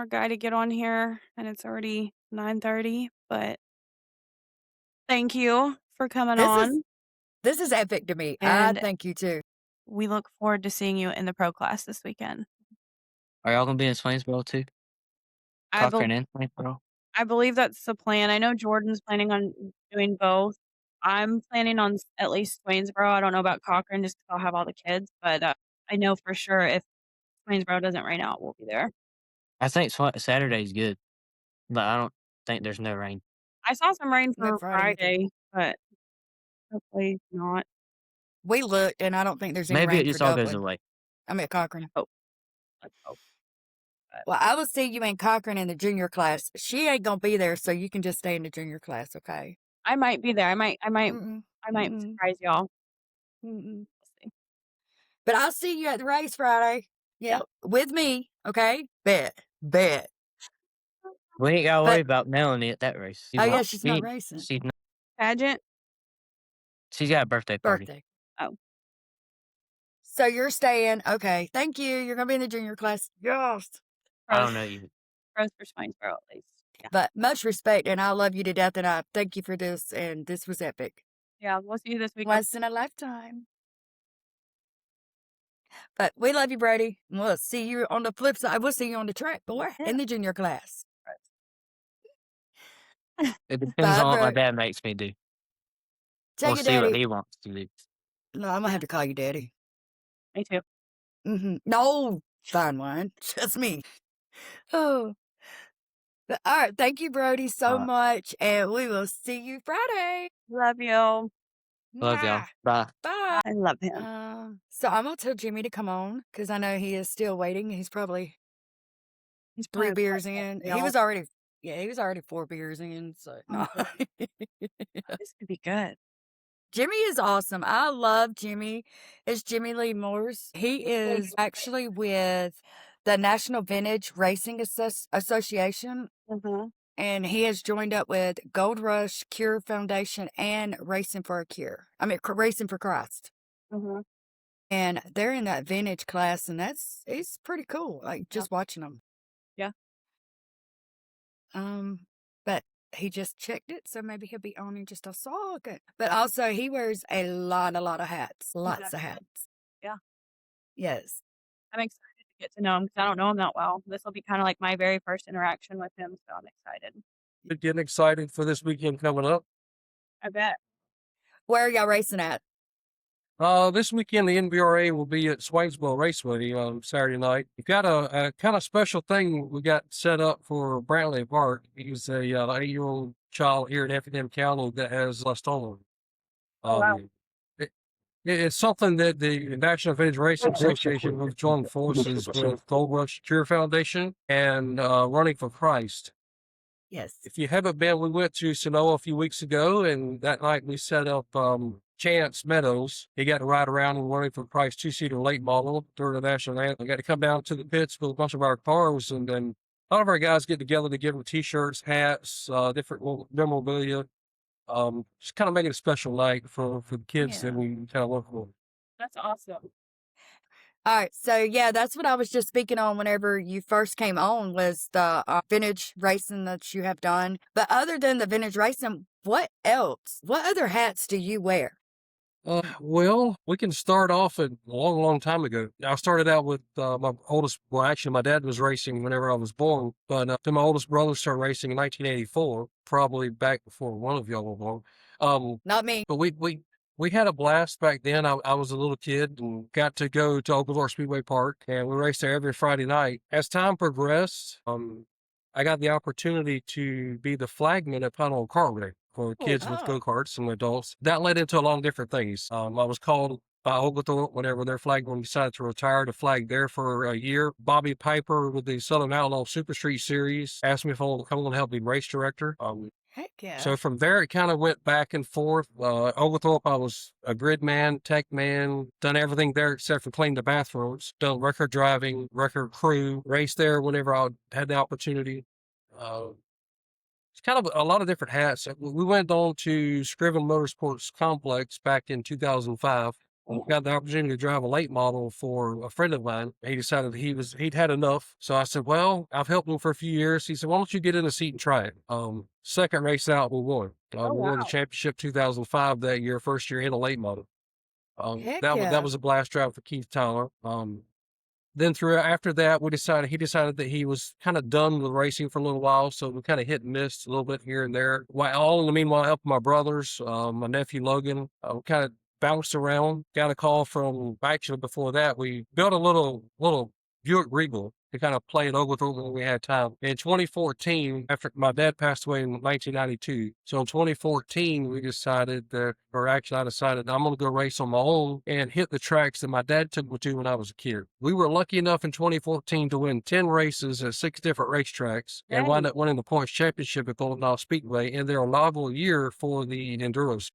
guy to get on here, and it's already 9:30. But thank you for coming This is on, this is epic to me. I and thank you too. we look forward to seeing you in the pro class this weekend. Are y'all gonna be in Swainsboro too? I Cochrane bel and Swainsboro? I believe that's the plan. I know Jordan's planning on doing both. I'm planning on at least Swainsboro. I don't know about Cochrane just 'cause I'll have all the kids, but I know for sure if Swainsboro doesn't rain out, we'll be there. I think Saturday's good, but I don't think there's no rain. I saw some rain No for Friday either. Friday, but hopefully not. We looked, and I don't think there's any Maybe it rain for just all goes Dublin. away. I'm at Cochrane. Oh, let's hope. But Well, I will see you in Cochrane in the junior class. She ain't gonna be there, so you can just stay in the junior class, okay? I might be there. Mm-mm, I might mm-mm, surprise y'all. mm-mm. We'll see. But I'll see you at the race Friday. Yeah. Yep, with me, okay? Bet. We ain't gotta worry But about Melanie at that race. oh yeah, she's not racing. Pageant? She's got a birthday party. Birthday. Oh, So you're staying. Okay. Thank you. You're gonna be in the junior class. Yes. I pros, don't know you. pros for Swainsboro at least. Yeah. But much respect, and I love you to death, and I thank you for this, and this was epic. Yeah, we'll see you this weekend. Once in a lifetime. But we love you, Brady. And we'll see you on the flip side. We'll see you on the track, boy, Yeah. in the junior class. It depends Bye, on what my bro. dad makes me do. Tell We'll your see what daddy. he wants to do. No, I'm gonna have to call you daddy. Me too. No, fine wine. Just me. Oh. But, all right. Thank you, Brody, so Alright. much. And we will see you Friday. Love you. Love y'all. Mwah. Bye. Bye. I love him. So I'm going to tell Jimmy to come on because I know he is still waiting. He's probably He's 3 probably beers like, in. "Meal." He was already 4 beers in. So, Oh, no. good. This could be good. Jimmy is awesome. I love Jimmy. It's Jimmy Lee Moores. He is actually with the National Vintage Racing Association, Mhm. and he has joined up with Gold Rush Cure Foundation and Racing for a Cure. I mean, Racing for Christ. Mhm. And they're in that vintage class, and it's pretty cool. Like Yeah. just watching them. Yeah. But he just checked it, so maybe he'll be on in just a second. But also, he wears a lot of hats, lots of Exactly. hats. Yeah. Yes. I'm excited to get to know him because I don't know him that well. This will be kind of like my very first interaction with him, so I'm excited. You're getting excited for this weekend coming up. I bet. Where are y'all racing at? This weekend the NBRA will be at Swainsboro Raceway on Saturday night. We've got a kind of special thing we got set up for Brantley Park. He's a 8-year-old child here in Effingham County that has lymphoma. Oh, wow. It's something that the National Vintage Racing Association have joined forces with Gold Rush Cure Foundation and Running for Christ. Yes. If you haven't been, we went to Sonoma a few weeks ago, and that night we set up Chance Meadows. He got to ride around in Running for Christ 2-seater late model during the national anthem. We got to come down to the pits with a bunch of our cars, and then a lot of our guys get together to give them T-shirts, hats, different memorabilia. Just kind of make it a special night for the kids that Yeah. we kind of look for. That's awesome. All right. So, yeah, that's what I was just speaking on whenever you first came on was the vintage racing that you have done. But other than the vintage racing, what else? What other hats do you wear? Well, we can start off at a long time ago. I started out with actually, my dad was racing whenever I was born, but then my oldest brother started racing in 1984, probably back before one of y'all were born. Not me. But we had a blast back then. I was a little kid and got to go to Oklahoma Speedway Park, and we raced there every Friday night. As time progressed, I got the opportunity to be the flagman at Final Carway for kids with Oh. go-karts and adults. That led into a lot of different things. I was called by Oglethorpe whenever their flagman decided to retire to flag there for a year. Bobby Piper with the Southern Outlaw Super Street Series asked me if I wanted to come on and help be race director. Heck yeah. So from there, it kind of went back and forth. Oglethorpe, I was a grid man, tech man, done everything there except for clean the bathrooms, done record driving, record crew, raced there whenever I had the opportunity. It's kind of a lot of different hats. We went on to Scriven Motorsports Complex back in 2005. Got the opportunity to drive a late model for a friend of mine. He decided that he'd had enough. So I said, well, I've helped him for a few years. He said, why don't you get in a seat and try it? Second race out, we won. We won the championship 2005 that year, first year in a late model. Heck that yeah. was a blast drive for Keith Tyler. Then after that, he decided that he was kind of done with racing for a little while. So we kind of hit and missed a little bit here and there. All in the meanwhile, helping my brothers, my nephew Logan, kind of bounced around. Got a call from, actually before that, we built a little Buick Regal to kind of play it over when we had time. In 2014, after my dad passed away in 1992, so in 2014, I decided I'm going to go race on my own and hit the tracks that my dad took me to when I was a kid. We were lucky enough in 2014 to win 10 races at 6 different racetracks and wind up winning the points championship at Golden Isle Speedway in their inaugural year for the Enduros.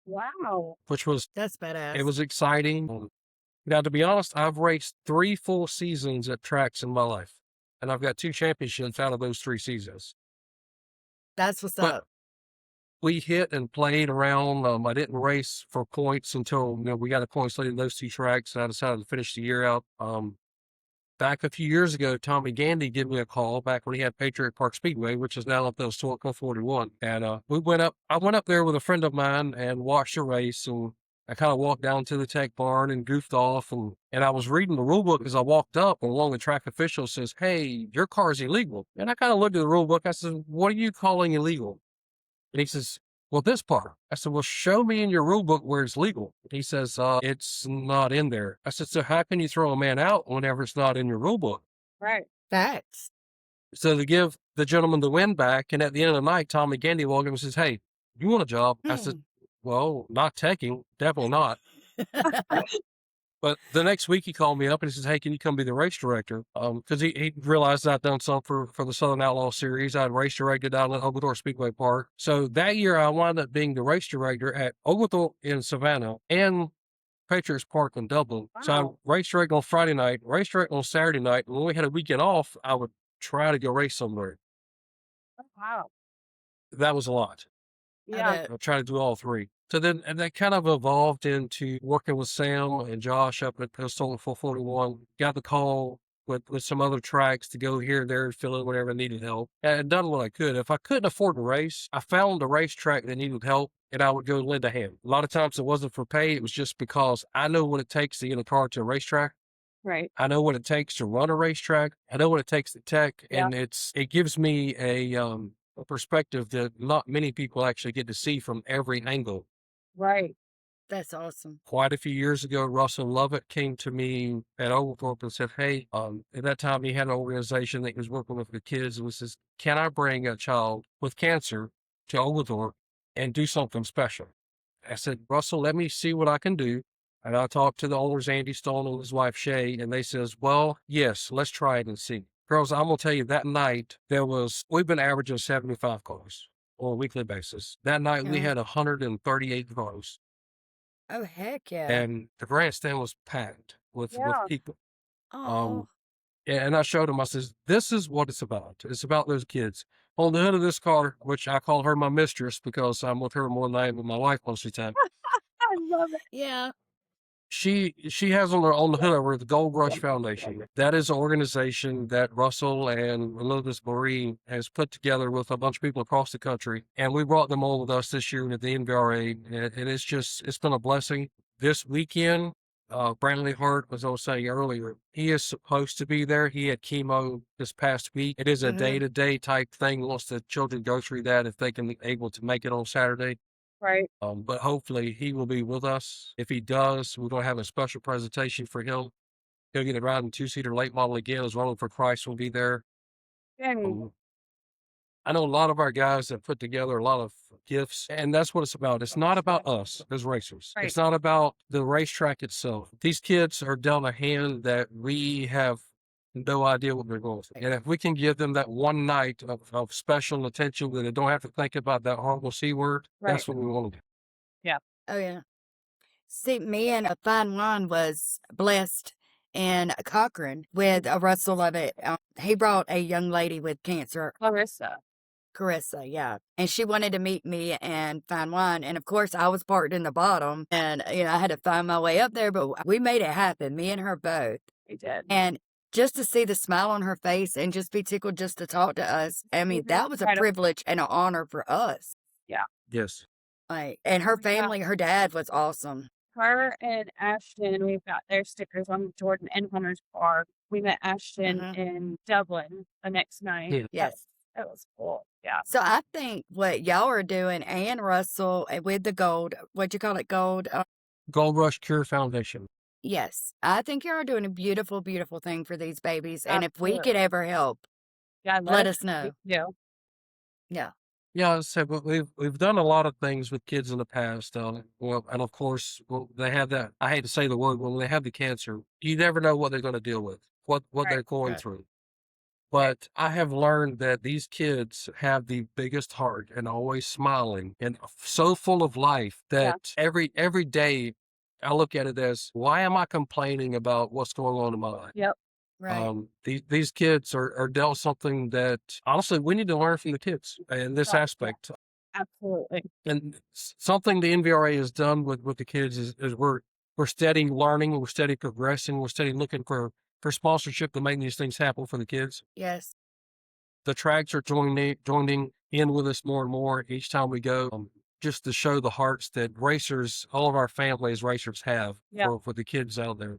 Wow. Which was, That's badass. it was exciting. Now, to be honest, I've raced 3 full seasons at tracks in my life, and I've got 2 championships out of those 3 seasons. That's what's But up. we hit and played around. I didn't race for points until we got a points lead in those 2 tracks, and I decided to finish the year out. Back a few years ago, Tommy Gandy gave me a call back when he had Patriot Park Speedway, which is now up to Historic 141. And I went up there with a friend of mine and watched the race, and I kind of walked down to the tech barn and goofed off, and I was reading the rule book as I walked up, and one of the track officials says, "Hey, your car's illegal." And I kind of looked at the rule book. I said, "What are you calling illegal?" And he says, "Well, this part." I said, "Well, show me in your rule book where it's legal." He says, "It's not in there." I said, "So how can you throw a man out whenever it's not in your rule book?" Right. Facts. So to give the gentleman the win back, and at the end of the night, Tommy Gandy walked up and says, "Hey, you want a job?" I said, "Well, not teching, definitely not." But the next week he called me up and he says, "Hey, can you come be the race director?" Because he realized I'd done some for the Southern Outlaw Series. I'd race directed down at Oglethorpe Speedway Park. So that year I wound up being the race director at Oglethorpe in Savannah and Patriots Park in Dublin. So I Wow. race direct on Friday night, race direct on Saturday night. And when we had a weekend off, I would try to go race somewhere. Oh, wow. That was a lot. I Yeah. bet. I'll try to do all three. So then, and that kind of evolved into working with Sam and Josh up at Pistol 441. Got the call with some other tracks to go here and there and fill in whenever I needed help. And I'd done what I could. If I couldn't afford to race, I found a racetrack that needed help and I would go lend a hand. A lot of times it wasn't for pay. It was just because I know what it takes to get a car to a racetrack. Right. I know what it takes to run a racetrack. I know what it takes to tech, Yeah. and it gives me a perspective that not many people actually get to see from every angle. Right. That's awesome. Quite a few years ago, Russell Lovett came to me at Oglethorpe and said, "Hey, at that time he had an organization that he was working with the kids, and says, can I bring a child with cancer to Oglethorpe and do something special?" I said, "Russell, let me see what I can do." And I talked to the owners, Andy Stone and his wife, Shay, and they says, "Well, yes, let's try it and see." Girls, I'm going to tell you that night we've been averaging 75 cars on a weekly basis. That night we had 138 cars. Oh, heck yeah. And the grandstand was packed with Yeah. people. Oh, And I showed them, I says, "This is what it's about. It's about those kids." On the hood of this car, which I call her my mistress because I'm with her more than I am with my wife most of the time. I love it. yeah. She has on the hood over the Gold Rush Foundation. That is an organization that Russell and Elizabeth Marie has put together with a bunch of people across the country. And we brought them on with us this year at the NVRA. And it's been a blessing. This weekend, Brandley Hart, as I was saying earlier, he is supposed to be there. He had chemo this past week. It is a day-to-day type thing once the children go through that, if they can be able to make it on Saturday. Right. But hopefully he will be with us. If he does, we're going to have a special presentation for him. He'll get a ride in two-seater late model again, as Rolling for Christ will be there. Dang. I know a lot of our guys have put together a lot of gifts, and that's what it's about. It's not about us as racers. Right. It's not about the racetrack itself. These kids are dealt a hand that we have no idea what they're going through. And if we can give them that one night of special attention where they don't have to think about that horrible C word, Right. that's what we want to do. Oh, yeah. See, me and Fine Wine was blessed in Cochrane with a Russell Lovett. He brought a young lady with cancer, Clarissa. Carissa, yeah. And she wanted to meet me and Fine Wine. And of course, I was parked in the bottom and, I had to find my way up there, but we made it happen, me and her both. We did. And just to see the smile on her face and just be tickled just to talk to us, I mean, that was a Incredible. privilege and an honor for us. Yes. Like, and her family, her dad was awesome. Her and Ashton, we've got their stickers on Jordan and Hunter's car. We met Ashton in Dublin the next night. Yeah. Yes. That was cool. Yeah. So I think what y'all are doing, and Russell with the gold, what'd you call it, gold? Gold Rush Cure Foundation. Yes, I think y'all are doing a beautiful, beautiful thing for these babies. And if we Absolutely. could ever help, Yeah. let us know. Yeah. Yeah. Yeah, so but we've done a lot of things with kids in the past. Well, and of course, they have that. I hate to say the word, when they have the cancer, you never know what they're going to deal with, what Right. they're going Right. through. But I have learned that these kids have the biggest heart and always smiling and so full of life that every day I look at it as, why am I complaining about what's going on in my life? Yep. Right. These kids are dealt something that honestly we need to learn from the kids in this Right. aspect. Absolutely. And something the NVRA has done with the kids is we're steady learning, we're steady progressing, we're steady looking for sponsorship to make these things happen for the kids. Yes. The tracks are joining in with us more and more each time we go, just to show the hearts that racers, all of our families racers have for the kids out there.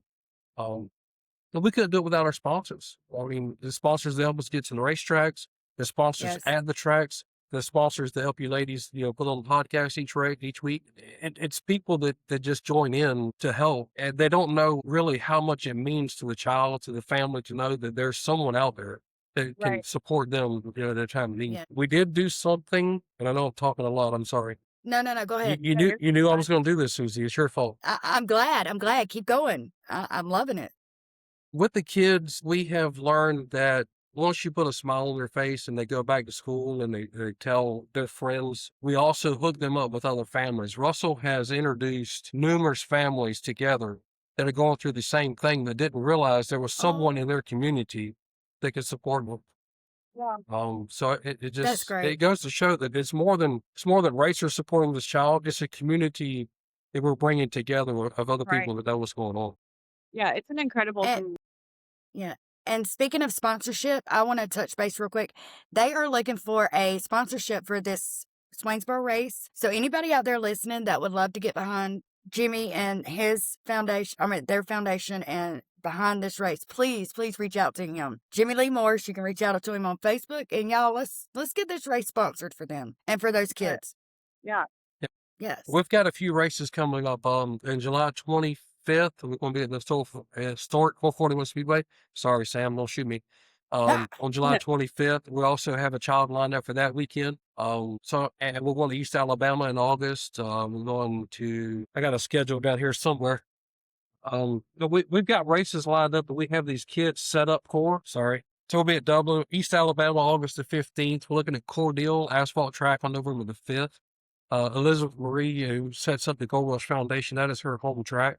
And we couldn't do it without our sponsors. I mean, the sponsors that help us get to the racetracks, the sponsors Yes. at the tracks, the sponsors that help you ladies, put on the podcast each week. It's people that just join in to help, and they don't know really how much it means to a child, to the family, to know that there's someone out there that can Right. support them, their time of need. Yeah. We did do something, and I know I'm talking a lot. I'm sorry. No, go You, ahead. you No, knew you're you knew I fine. was going to do this, Susie. It's your fault. I'm glad. Keep going. I'm loving it. With the kids, we have learned that once you put a smile on their face and they go back to school and they tell their friends, we also hook them up with other families. Russell has introduced numerous families together that are going through the same thing that didn't realize there was someone in their community that could support them. Yeah. So it That's just great. it goes to show that it's more than racers supporting this child. It's a community that we're bringing together of other Right. people that know what's going on. Yeah, it's an incredible And, thing. yeah. And speaking of sponsorship, I want to touch base real quick. They are looking for a sponsorship for this Swainsboro race. So anybody out there listening that would love to get behind Jimmy and his foundation, their foundation and behind this race, please reach out to him. Jimmy Lee Morris, you can reach out to him on Facebook, and y'all, let's get this race sponsored for them and for those kids. Yeah. Yes. We've got a few races coming up. In July 25th, we're going to be at the historic 441 Speedway. Sorry, Sam, don't shoot me. On July 25th, we also have a child lined up for that weekend. And we're going to East Alabama in August. We're going to, I got a schedule down here somewhere. We've got races lined up, but we have these kids set up for. Sorry. So we'll be at Dublin, East Alabama, August the 15th. We're looking at Cordele Asphalt Track on November the 5th. Elizabeth Marie, who sets up the Gold Rush Foundation, that is her home track.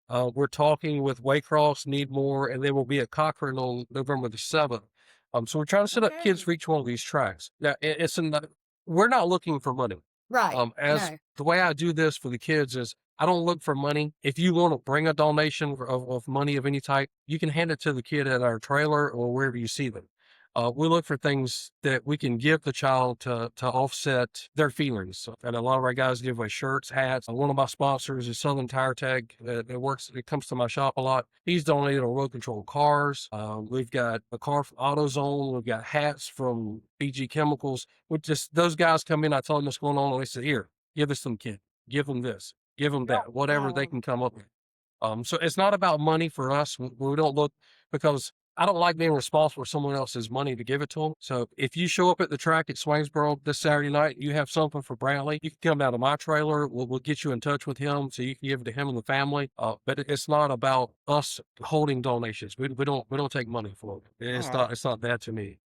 We're talking with Waycross, Needmore, and then we'll be at Cochrane on November the 7th. So we're trying to set up kids for each one of these tracks. Now, we're not looking for money. Right. As No. the way I do this for the kids is I don't look for money. If you want to bring a donation of money of any type, you can hand it to the kid at our trailer or wherever you see them. We look for things that we can give the child to offset their feelings. And a lot of our guys give away shirts, hats. One of my sponsors is Southern Tire Tag that comes to my shop a lot. He's donated remote control cars. We've got a car from AutoZone. We've got hats from BG Chemicals. Those guys come in, I tell them what's going on, and they say, here, give this to some kid. Give them this. Give them that. Whatever they can come up with. So it's not about money for us. We don't look, because I don't like being responsible for someone else's money to give it to them. So if you show up at the track at Swainsboro this Saturday night, you have something for Bradley, you can come down to my trailer. We'll get you in touch with him so you can give it to him and the family. But it's not about us holding donations. We don't take money for it. It's not that to me.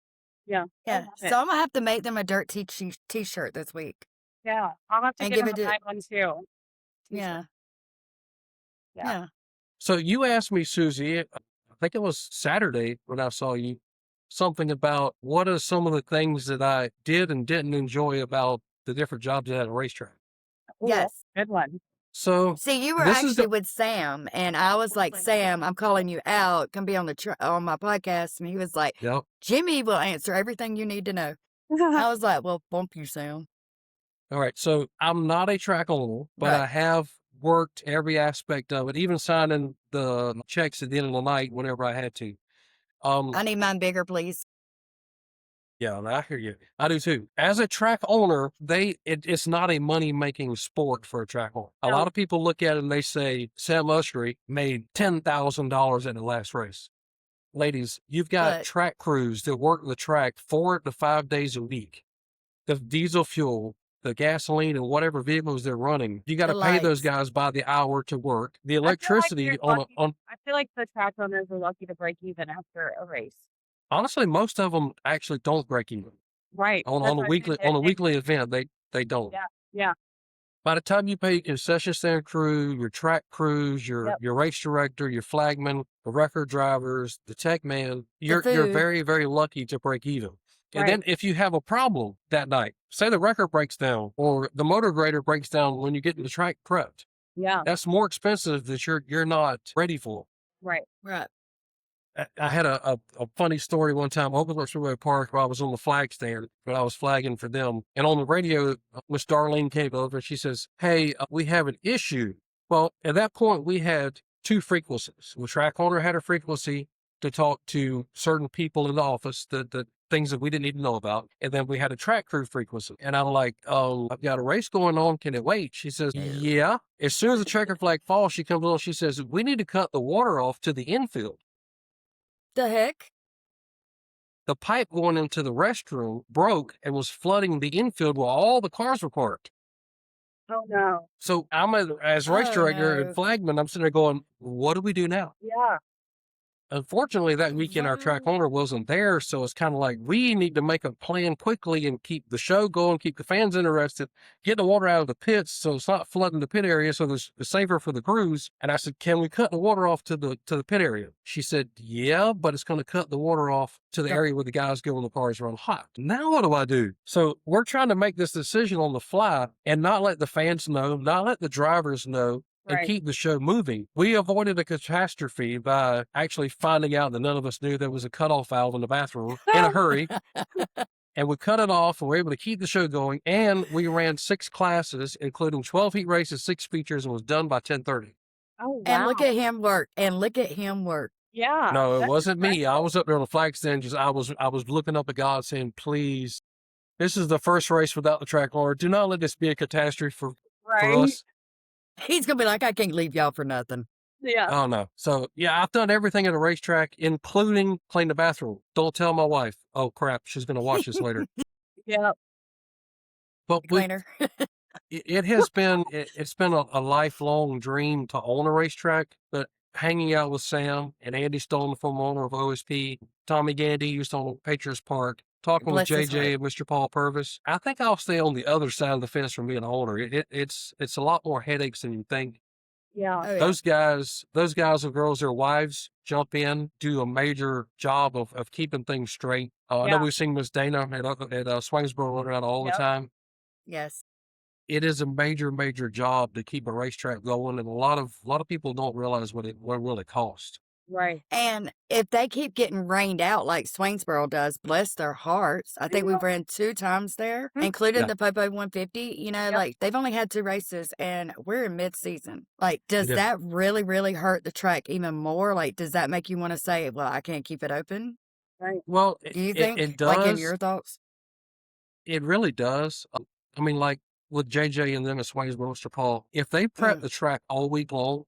Yeah. Yeah. So I'm gonna have to make them a dirt t-shirt this week. Yeah. I'll have to And get give him it a to- night one too. Yeah. Yeah. Yeah. So you asked me, Susie, I think it was Saturday when I saw you, something about what are some of the things that I did and didn't enjoy about the different jobs at a racetrack. Ooh, Yes. Good one. So See, you were this is actually with Sam, and I was like, Sam, I'm calling you out. Come be on on my podcast. And he was like, Yep. Jimmy will answer everything you need to know. I was like, well, bump you, Sam. All right. So I'm not a track owner, but Right. I have worked every aspect of it, even signing the checks at the end of the night whenever I had to. I need mine bigger, please. Yeah, I hear you. I do too. As a track owner, it's not a money-making sport for a track owner. A lot of people look at it and they say, Sam Usry made $10,000 in the last race. Ladies, you've got But- track crews that work the track 4 to 5 days a week. The diesel fuel, the gasoline, and whatever vehicles they're running, you got to The pay those lights. guys by the hour to work. The I feel like electricity you're on lucky I feel like the track owners are lucky to break even after a race. honestly, most of them actually don't break even. Right. On That's a what I weekly said. weekly event, they don't. Yeah. By the time you pay your concession stand crew, your track crews, your race director, your flagman, the record drivers, the tech man, you're food. very, very lucky to break even. And Right. then if you have a problem that night, say the record breaks down or the motor grader breaks down when you get to the track prepped, Yeah. that's more expensive that you're not ready for. Right. Right. I had a funny story one time, Oakland Speedway Park, where I was on the flag stand, but I was flagging for them. And on the radio, Miss Darlene came over and she says, hey, we have an issue. Well, at that point, we had 2 frequencies. The track owner had a frequency to talk to certain people in the office, the things that we didn't even know about. And then we had a track crew frequency. And I'm like, I've got a race going on. Can it wait? She says, yeah. As soon as the checker flag falls, she comes on, she says, we need to cut the water off to the infield. The heck? the pipe going into the restroom broke and was flooding the infield where all the cars were parked. Oh no. So I'm as race Oh, director no. and flagman, I'm sitting there going, what do we do now? Yeah. Unfortunately, that weekend our track owner wasn't there, so it's kind of like we need to make a plan quickly and keep the show going, keep the fans interested, get the water out of the pits so it's not flooding the pit area, so it's safer for the crews. And I said, "Can we cut the water off to the pit area?" She said, "Yeah, but it's going to cut the water off to the area where the guys go when the cars run hot." Now what do I do? So we're trying to make this decision on the fly and not let the fans know, not let the drivers know, and Right. keep the show moving. We avoided a catastrophe by actually finding out that none of us knew there was a cutoff valve in the bathroom in a hurry. And we cut it off and we're able to keep the show going. And we ran 6 classes, including 12 heat races, 6 features, and was done by 10:30. Oh wow. And look at him work. And look at him work. Yeah. No, it that's wasn't me. I impressive. was up there on the flag stand. Just I was looking up at God saying, please, this is the first race without the track owner. Do not let this be a catastrophe for Right. us. He's going to be like, I can't leave y'all for nothing. Yeah. Oh no. So yeah, I've done everything at a racetrack, including clean the bathroom. Don't tell my wife. Oh crap, she's gonna watch this later. Yeah. But Cleaner. it has been it's been a lifelong dream to own a racetrack. But hanging out with Sam and Andy Stone, the former owner of OSP, Tommy Gandy used to own Patriots Park, talking with Bless his JJ and Mr. Paul Purvis. I think I'll stay on the other side of the fence from being an owner. It's a lot more headaches than you think. Yeah. Oh, yeah. Those guys and girls, their wives jump in, do a major job of keeping things straight. I know Yeah. we've seen Miss Dana at Swangsboro running around all the Yep. time. Yes. It is a major job to keep a racetrack going, and a lot of people don't realize what it really costs. Right. And if they keep getting rained out like Swainsboro does, bless their hearts. I think we've ran 2 times there, including Yeah. the Popo 150. You know, Yep. like they've only had 2 races and we're in mid-season. Like, does Yeah. that really hurt the track even more? Like, does that make you want to say, well, I can't keep it open? Right. Well, Do you it think? does. Like, in your thoughts? It really does. I mean, like with JJ and them at Swainsboro, Mr. Paul, if they prep the track all week long,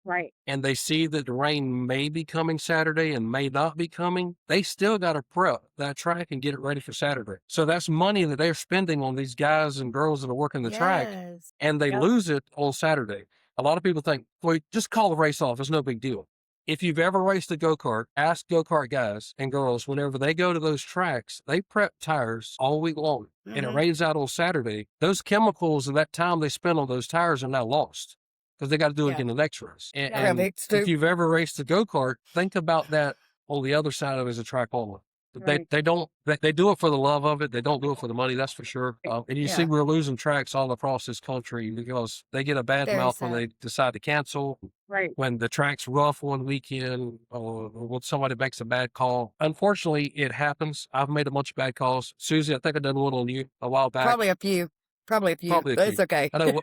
Right. and they see that the rain may be coming Saturday and may not be coming, they still got to prep that track and get it ready for Saturday. So that's money that they're spending on these guys and girls that are working the track, Yes. and they Yep. lose it on Saturday. A lot of people think, well, just call the race off. It's no big deal. If you've ever raced a go-kart, ask go-kart guys and girls, whenever they go to those tracks, they prep tires all week long, and it Mhm. rains out on Saturday. Those chemicals and that time they spend on those tires are now lost, because they got to do it Yeah. again the next race. Yeah. And Perfect, if too. you've ever raced a go-kart, think about that on the other side of it as a track owner. Right. They do it for the love of it. They don't do it for the money, that's for sure. And you see Yeah. we're losing tracks all across this country because they get a bad Very mouth when sad. they decide to cancel, Right. when the track's rough one weekend, or when somebody makes a bad call. Unfortunately, it happens. I've made a bunch of bad calls. Susie, I think I done one on you a while back. Probably a few. Probably a few. Probably a But few. it's okay. I know,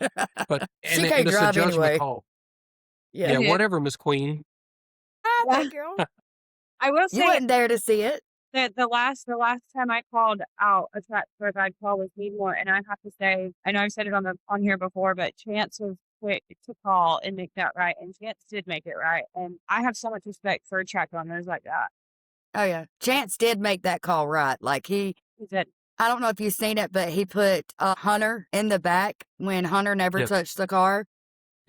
but She and can't it's a drive judgment anyway. call. Yeah. Yeah, Yeah. whatever, Miss Queen. Ah, Yeah. thank you. I will You say wasn't there to see it. that the last time I called out a track for a guide call was Needmore, and I have to say, I know I've said it on here before, but Chance was quick to call and make that right, and Chance did make it right. And I have so much respect for track owners like that. Oh, yeah. Chance did make that call right. Like, He said, I don't know if you've seen it, but he put Hunter in the back when Hunter never Yes. touched the car.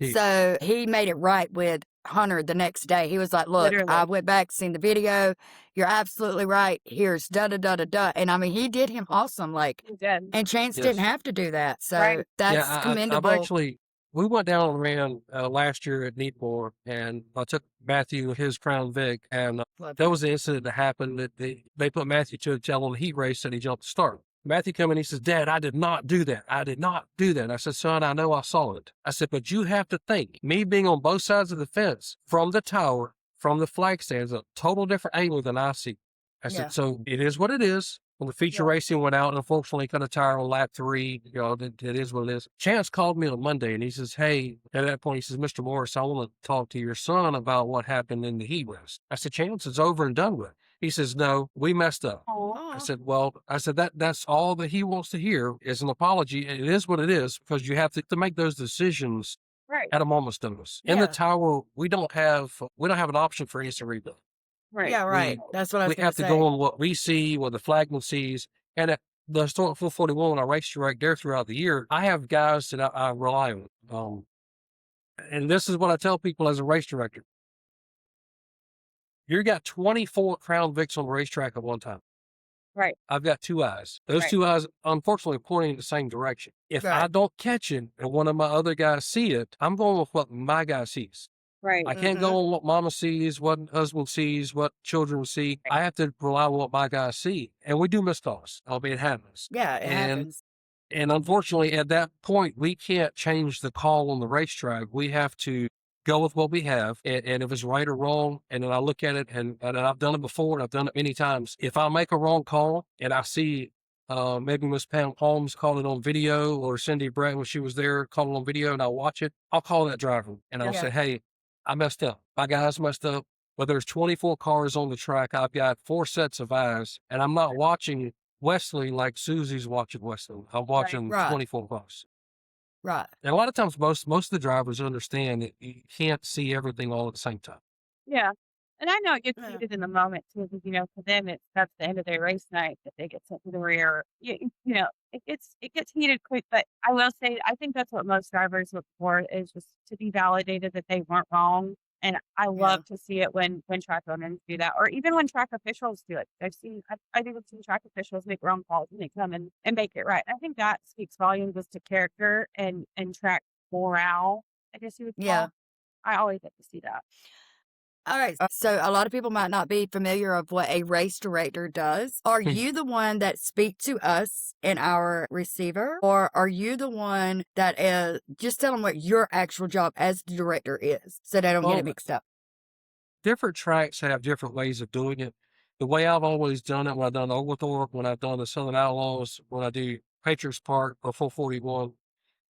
He- So he made it right with Hunter the next day. He was like, look, I Literally. went back, seen the video. You're absolutely right. Here's da-da-da-da-da. And I mean, he did him awesome. Like, he did. and Chance Yes. didn't have to do that. So Right. that's Yeah, I've commendable. actually, we went down and ran last year at Needmore, and I took Matthew with his Crown Vic, and Love there it. was an incident that happened that they put Matthew to a tail on the heat race, and he jumped the start. Matthew come in, he says, Dad, I did not do that. I did not do that. I said, son, I know I saw it. I said, but you have to think, me being on both sides of the fence, from the tower, from the flag stands, a total different angle than I see. I said, Yeah. so it is what it is. When the feature Yeah. racing went out, unfortunately, cut a tire on lap 3. You know, it is what it is. Chance called me on Monday, and he says, hey, at that point, he says, Mr. Morris, I want to talk to your son about what happened in the heat race. I said, Chance, it's over and done with. He says, no, we messed up. I Aw. said, well, that's all that he wants to hear is an apology. It is what it is, because you have to make those decisions Right. at a moment's notice. In the Yeah. tower, we don't have an option for instant replay. Right. Yeah, right. That's what I was We gonna have to go say. on what we see, what the flagman sees, and at the historic 441 when I race right there throughout the year, I have guys that I rely on. And this is what I tell people as a race director. You got 24 Crown Vics on the racetrack at one time. Right. I've got two eyes. Those Right. two eyes, unfortunately, are pointing in the same direction. If I Right. don't catch it and one of my other guys see it, I'm going with what my guy sees. Right. I can't go on what mama sees, what husband sees, what children see. I have to rely on what my guys see. And we do miss calls. I mean, it happens. Yeah, it And happens. and unfortunately, at that point, we can't change the call on the racetrack. We have to go with what we have. And if it's right or wrong, and then I look at it, and I've done it before, and I've done it many times. If I make a wrong call and I see maybe Miss Pam Holmes call it on video, or Cindy Brett when she was there call it on video, and I watch it, I'll call that driver and I'll Yeah. say, hey, I messed up. My guys messed up. But there's 24 cars on the track. I've got 4 sets of eyes, and I'm not watching Wesley like Susie's watching Wesley. I'm watching Right. 24 cars. Right. And a lot of times, most of the drivers understand that you can't see everything all at the same time. Yeah. And I know it gets Yeah. heated in the moment too, because for them that's the end of their race night that they get sent to the rear. It gets heated quick. But I will say, I think that's what most drivers look for, is just to be validated that they weren't wrong. And I love to see it when track owners do that, or even when track officials do it. I've even seen track officials make wrong calls and they come and make it right. I think that speaks volumes as to character and track morale, I guess you would call. Yeah. I always like to see that. All right. So a lot of people might not be familiar of what a race director does. Are you the one that speak to us in our receiver, or are you the one that is just tell them what your actual job as the director is, so they don't get it Well, mixed up? different tracks have different ways of doing it. The way I've always done it, when I've done Oglethorpe, when I've done the Southern Outlaws, when I do Patriots Park or 441,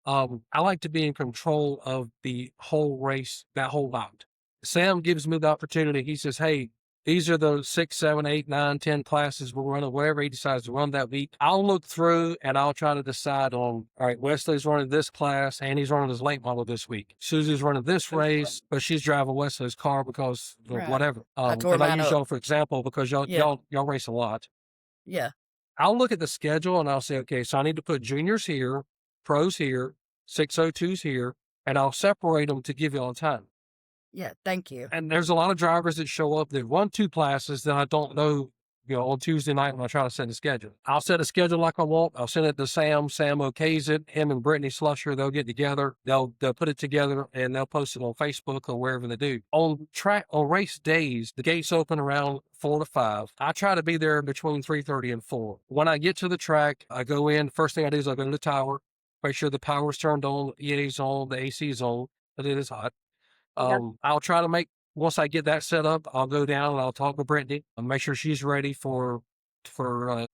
I like to be in control of the whole race, that whole bout. Sam gives me the opportunity. He says, hey, these are the 6, 7, 8, 9, 10 classes we're running, whatever he decides to run that week. I'll look through and I'll try to decide on, all right, Wesley's running this class and he's running his late model this week. Susie's running this race, but she's driving Wesley's car because Right. whatever. I tore And I mine use up. y'all for example because y'all race a lot. Yeah. I'll look at the schedule and I'll say, okay, so I need to put juniors here, pros here, 602s here, and I'll separate them to give you on time. Yeah. Thank you. And there's a lot of drivers that show up that run 2 classes that I don't know, on Tuesday night when I try to set a schedule. I'll set a schedule like I want. I'll send it to Sam. Sam okays it. Him and Brittany Slusher, they'll get together. They'll put it together and they'll post it on Facebook or wherever they do. On race days, the gates open around 4 to 5. I try to be there between 3:30 and 4. When I get to the track, I go in. First thing I do is I go to the tower, make sure the power's turned on, the EA's on, the AC's on, but it is hot. I'll try to once I get that set up, I'll go down and I'll talk with Brittany and make sure she's ready for a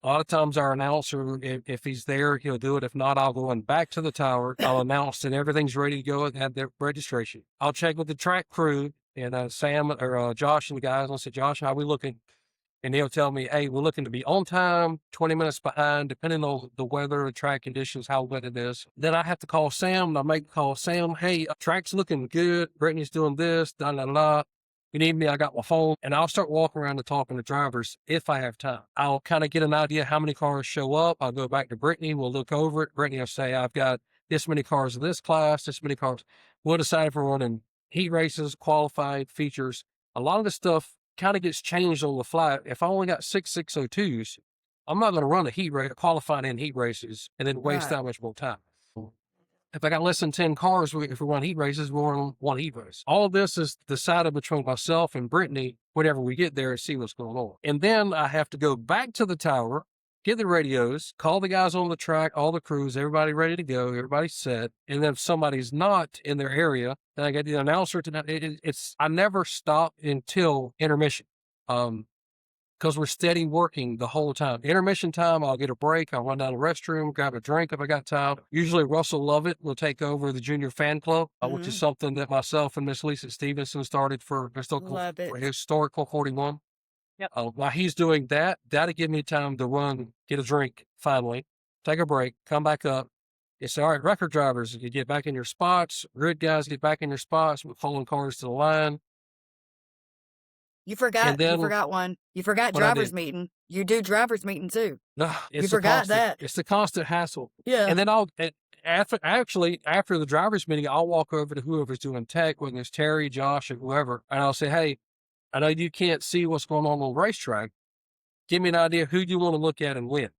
lot of times our announcer, if he's there, he'll do it. If not, I'll go back to the tower. I'll announce that everything's ready to go and have their registration. I'll check with the track crew and Sam or Josh and the guys. I'll say, Josh, how we looking? And he'll tell me, hey, we're looking to be on time, 20 minutes behind, depending on the weather, the track conditions, how wet it is. Then I have to call Sam, and I make call Sam, hey, track's looking good. Brittany's doing this, da, da, da. You need me, I got my phone. And I'll start walking around and talking to drivers if I have time. I'll kind of get an idea how many cars show up. I'll go back to Brittany. We'll look over it. Brittany will say, I've got this many cars in this class, this many cars. We'll decide if we're running heat races, qualified features. A lot of the stuff kind of gets changed on the fly. If I only got 6 602s, I'm not going to run a heat race, qualifying in heat races, and then waste that much more time. If I got less than 10 cars, if we run heat races, we'll run one heat race. All of this is decided between myself and Brittany whenever we get there and see what's going on. And then I have to go back to the tower, get the radios, call the guys on the track, all the crews, everybody ready to go, everybody's set. And then if somebody's not in their area, then I get the announcer to, I never stop until intermission. Because we're steady working the whole time. Intermission time, I'll get a break. I'll run down to the restroom, grab a drink if I got time. Usually Russell Lovett will take over the junior fan club, which is something that myself and Miss Lisa Stevenson started for Historical 41. Yep. While he's doing that, that'll give me time to run, get a drink, finally, take a break, come back up. It's all right, record drivers, you get back in your spots. Grid guys get back in your spots. We're pulling cars to the line. You forgot. And then You forgot one. You forgot what I driver's did, meeting. You do driver's meeting too. you You forgot that. it's the constant hassle. Yeah. And then after the driver's meeting, I'll walk over to whoever's doing tech, whether it's Terry, Josh, or whoever, and I'll say, hey, I know you can't see what's going on the racetrack. Give me an idea who you want to look at and win.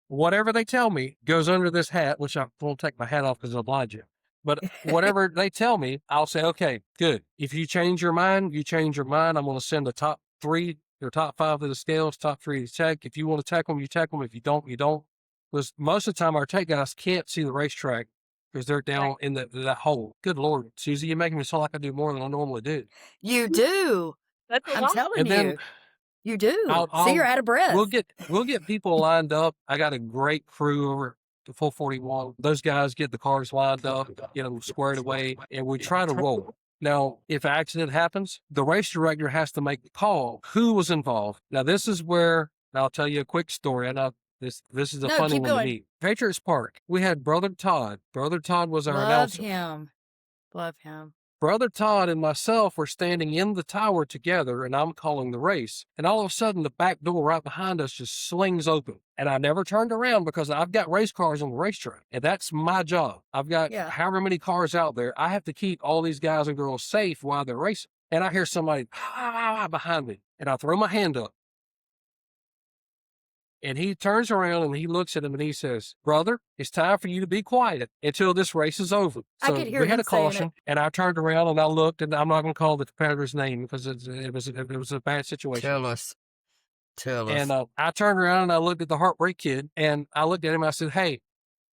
Whatever they tell me goes under this hat, which I won't take my hat off because it'll blind you. But whatever they tell me, I'll say, okay, good. If you change your mind, you change your mind. I'm going to send the top 3 or top 5 of the scales, top 3 to tech. If you want to tech them, you tech them. If you don't, you don't. Because most of the time our tech guys can't see the racetrack because they're down in that hole. Good Lord, Susie, you're making me sound like I do more than I normally do. You do. That's a I'm lot. telling And then you. You do. I'll See, you're out of breath. we'll get people lined up. I got a great crew over at 441. Those guys get the cars lined up, get them squared away, and we try to roll. Now, if an accident happens, the race director has to make the call. Who was involved? Now, this is where I'll tell you a quick story. I know this is a No, funny keep one to going. me. Patriots Park. We had Brother Todd. Brother Todd was our Love announcer. him. Love him. Brother Todd and myself were standing in the tower together, and I'm calling the race. And all of a sudden, the back door right behind us just slings open. And I never turned around because I've got race cars on the racetrack, and that's my job. I've got however many cars out there. I have to keep all these guys and girls safe while they're racing. And I hear somebody behind me, and I throw my hand up. And he turns around and he looks at him and he says, brother, it's time for you to be quiet until this race is over. So could hear we had him a saying caution, and I turned around and I looked, and I'm not going to call the competitor's name because it was a bad situation. Tell us. And I turned around and I looked at the Heartbreak Kid, and I looked at him and I said, hey,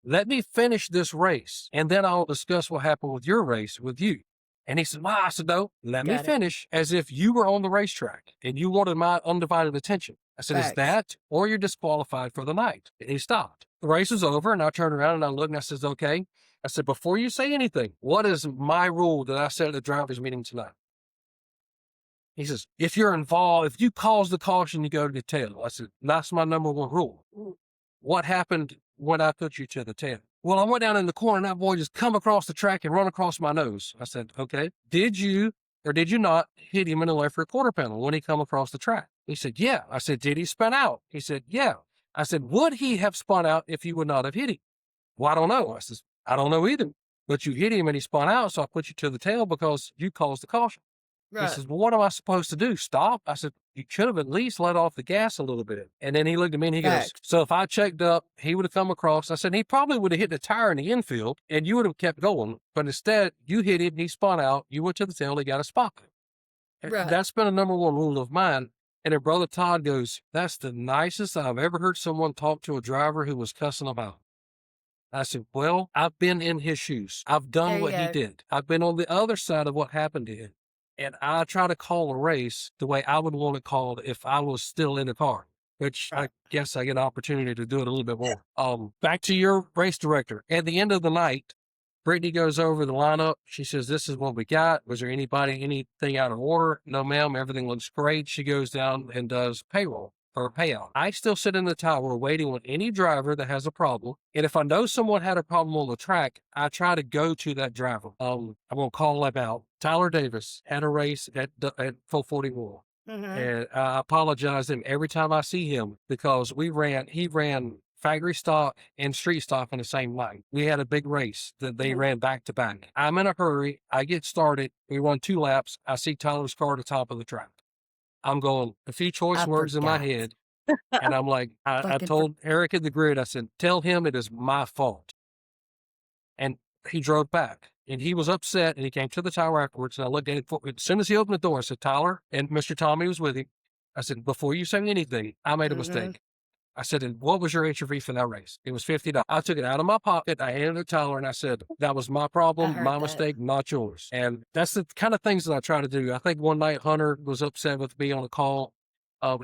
let me finish this race, and then I'll discuss what happened with your race with you. And he said, well, I said, no, let me finish as if you were on the racetrack and you wanted my undivided attention. I said, it's that or you're disqualified for the night. And he stopped. The race was over, and I turned around and I looked and I said, okay. I said, before you say anything, what is my rule that I said at the driver's meeting tonight? He says, if you're involved, if you cause the caution, you go to the tail. I said, that's my number 1 rule. What happened when I put you to the tail? Well, I went down in the corner and that boy just come across the track and run across my nose. I said, okay, did you or did you not hit him in the left rear quarter panel when he come across the track? He said, yeah. I said, did he spin out? He said, yeah. I said, would he have spun out if you would not have hit him? Well, I don't know. I said, I don't know either. But you hit him and he spun out, so I put you to the tail because you caused the caution. He says, well, what am I supposed to do? Stop? I said, you should have at least let off the gas a little bit. And then he looked at me and he goes, so if I checked up, he would have come across. I said, he probably would have hit the tire in the infield and you would have kept going. But instead, you hit him, he spun out, you went to the tail, he got a spot. That's been a number 1 rule of mine. And then Brother Todd goes, that's the nicest I've ever heard someone talk to a driver who was cussing him out. I said, well, I've been in his shoes. I've done what he did. I've been on the other side of what happened to him. And I try to call a race the way I would want it called if I was still in the car, which I guess I get an opportunity to do it a little bit more. Back to your race director. At the end of the night, Brittany goes over the lineup. She says, this is what we got. Was there anything out of order? No, ma'am. Everything looks great. She goes down and does payroll or payout. I still sit in the tower waiting on any driver that has a problem. And if I know someone had a problem on the track, I try to go to that driver. I'm going to call him out. Tyler Davis had a race at 441. And I apologize to him every time I see him because he ran factory stock and street stock in the same night. We had a big race that they ran back to back. I'm in a hurry. I get started. We run 2 laps. I see Tyler's car at the top of the track. I'm going a few choice words in my head. And I'm like, I told Eric at the grid, I said, tell him it is my fault. And he drove back. And he was upset, and he came to the tower afterwards, and I looked at it. As soon as he opened the door, I said, Tyler, and Mr. Tommy was with him. I said, before you say anything, I made a mistake. I said, and what was your HRV for that race? It was $50. I took it out of my pocket. I handed it to Tyler, and I said, that was my problem, my mistake, not yours. And that's the kind of things that I try to do. I think one night Hunter was upset with me on a call.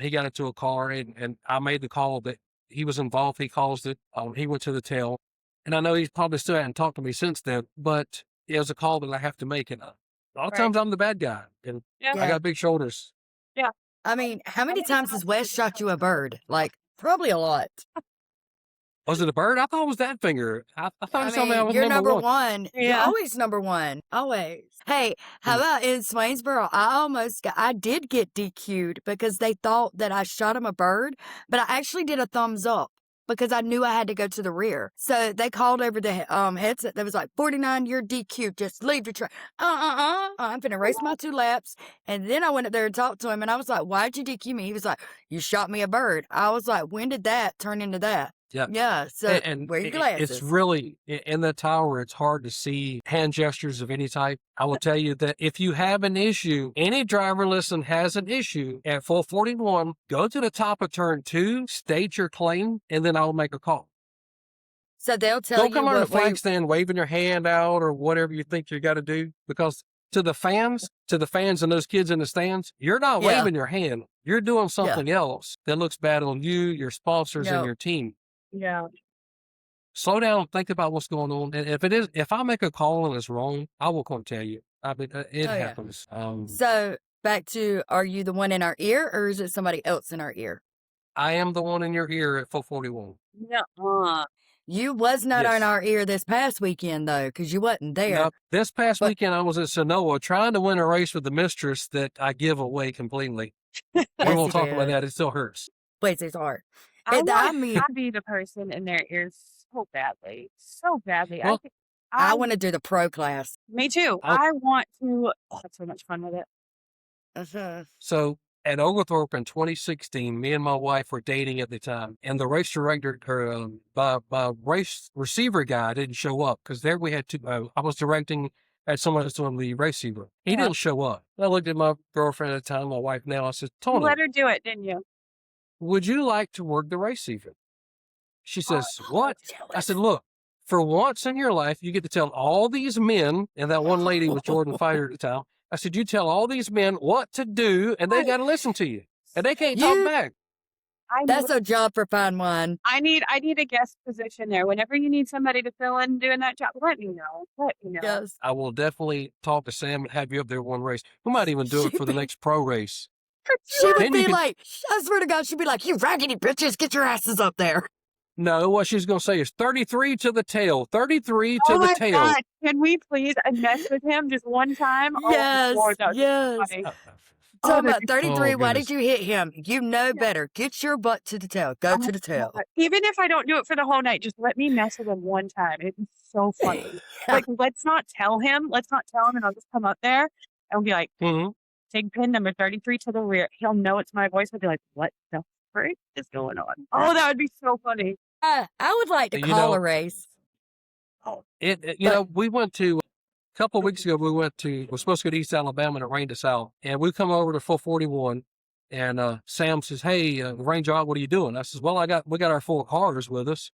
He got into a car, and I made the call that he was involved. He caused it. He went to the tail. And I know he's probably still hadn't talked to me since then, but it was a call that I have to make. And a lot of times I'm the bad guy, and I got big shoulders. Yeah. I mean, how many times has Wes shot you a bird? Like, probably a lot. Was it a bird? I thought it was that finger. I thought I you told me I mean, was you're number number one. one. You're Yeah. always number one. Always. Hey, how Mm. about in Swainsboro? I did get DQ'd because they thought that I shot him a bird, but I actually did a thumbs up because I knew I had to go to the rear. So they called over the headset. That was like 49, you're DQ'd. Just leave your track. I'm finna race my 2 laps. And then I went up there and talked to him, and I was like, why'd you DQ me? He was like, you shot me a bird. I was like, when did that turn into that? Yeah. Yeah, so And wear your it's glasses. really in the tower, it's hard to see hand gestures of any type. I will tell you that if you have an issue, any driver listen has an issue at 441, go to the top of turn 2, state your claim, and then I'll make a call. So they'll tell Don't you come on the what flag stand waving your hand out or whatever you think you got to do, because to the fans and those kids in the stands, you're not Yeah. waving your hand. You're doing something else that looks bad on you, your sponsors, and No. your team. Yeah. Slow down and think about what's going on. And if I make a call and it's wrong, I will come tell you. I mean, it yeah. happens. So back to, are you the one in our ear or is it somebody else in our ear? I am the one in your ear at 441. No. You was not Yes. in our ear this past weekend though, because you wasn't there. Now, this past But- weekend, I was at Sonoa trying to win a race with the mistress that I give away completely. We Yes, won't you talk about did. that. It still hurts. Bless his heart. I And want mean, to be the person in their ears so badly. So badly. Well, I want to do the pro class. Me too. I'll- I want to have so much fun with it. Uh-huh. So at Oglethorpe in 2016, me and my wife were dating at the time, and the race director, my race receiver guy didn't show up because there we had two. I was directing at someone that's on the receiver. He Yeah. didn't show up. I looked at my girlfriend at the time, my wife now. I said, You Tony, let her do it, didn't you? would you like to work the receiver? She says, what? I Jealous. said, look, for once in your life, you get to tell all these men, and that one lady was Jordan Fighter at the time. I said, you tell all these men what to do, and they got to listen to you, and they can't talk You- back. That's a job for Fine Wine. I need a guest position there. Whenever you need somebody to fill in doing that job, let me know. Let me know. Yes. I will definitely talk to Sam and have you up there one race. We might even do it for the next pro race. She would Then you be can- like, I swear to God, she'd be like, you raggedy bitches, get your asses up there. No, what she's going to say is 33 to the tail, 33 to Oh the my tail. God. Can we please mess with him just one time? Yes, Oh, Lord, that would be yes. funny. Talking that'd about be- 33, Oh, why goodness. did you hit him? You know better. Get your butt to the tail. Go to the tail. Even if I don't do it for the whole night, just let me mess with him one time. It'd be so funny. Like, let's not tell him, and I'll just come up there and be like, hmm take pin number 33 to the rear. He'll know it's my voice and be like, what the frick is going on? Oh, that would be so funny. I would like to You call know- a race. We went to, a couple of weeks ago, we're supposed to go to East Alabama and it rained us out. And we come over to 441 and Sam says, hey, Ranger, what are you doing? I says, well, we got our 4 cars with us.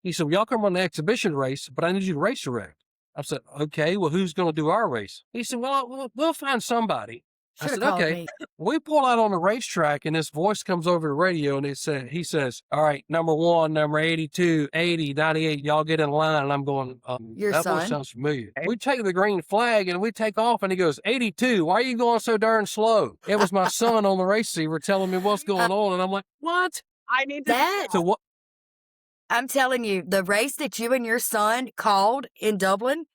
He said, well, y'all come on the exhibition race, but I need you to race direct. I said, okay, well, who's going to do our race? He said, well, we'll find somebody. I Should have said, called okay. me. We pull out on the racetrack and this voice comes over the radio and he says, all right, number 1, number 82, 80, 98, y'all get in line. And I'm going, Your that son? voice sounds familiar. We take the green flag and we take off and he goes, 82, why are you going so darn slow? It was my son on the receiver telling me what's going on. And I'm like, what? I need to. That, So what? I'm telling you, the race that you and your son called in Dublin,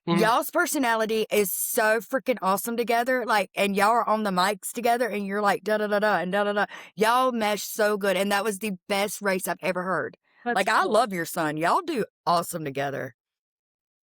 Mhm. y'all's personality is so freaking awesome together. Like, and y'all are on the mics together and you're like, da da da da and da da da. Y'all mesh so good. And that was the best race I've ever heard. That's Like, I cool. love your son. Y'all do awesome together.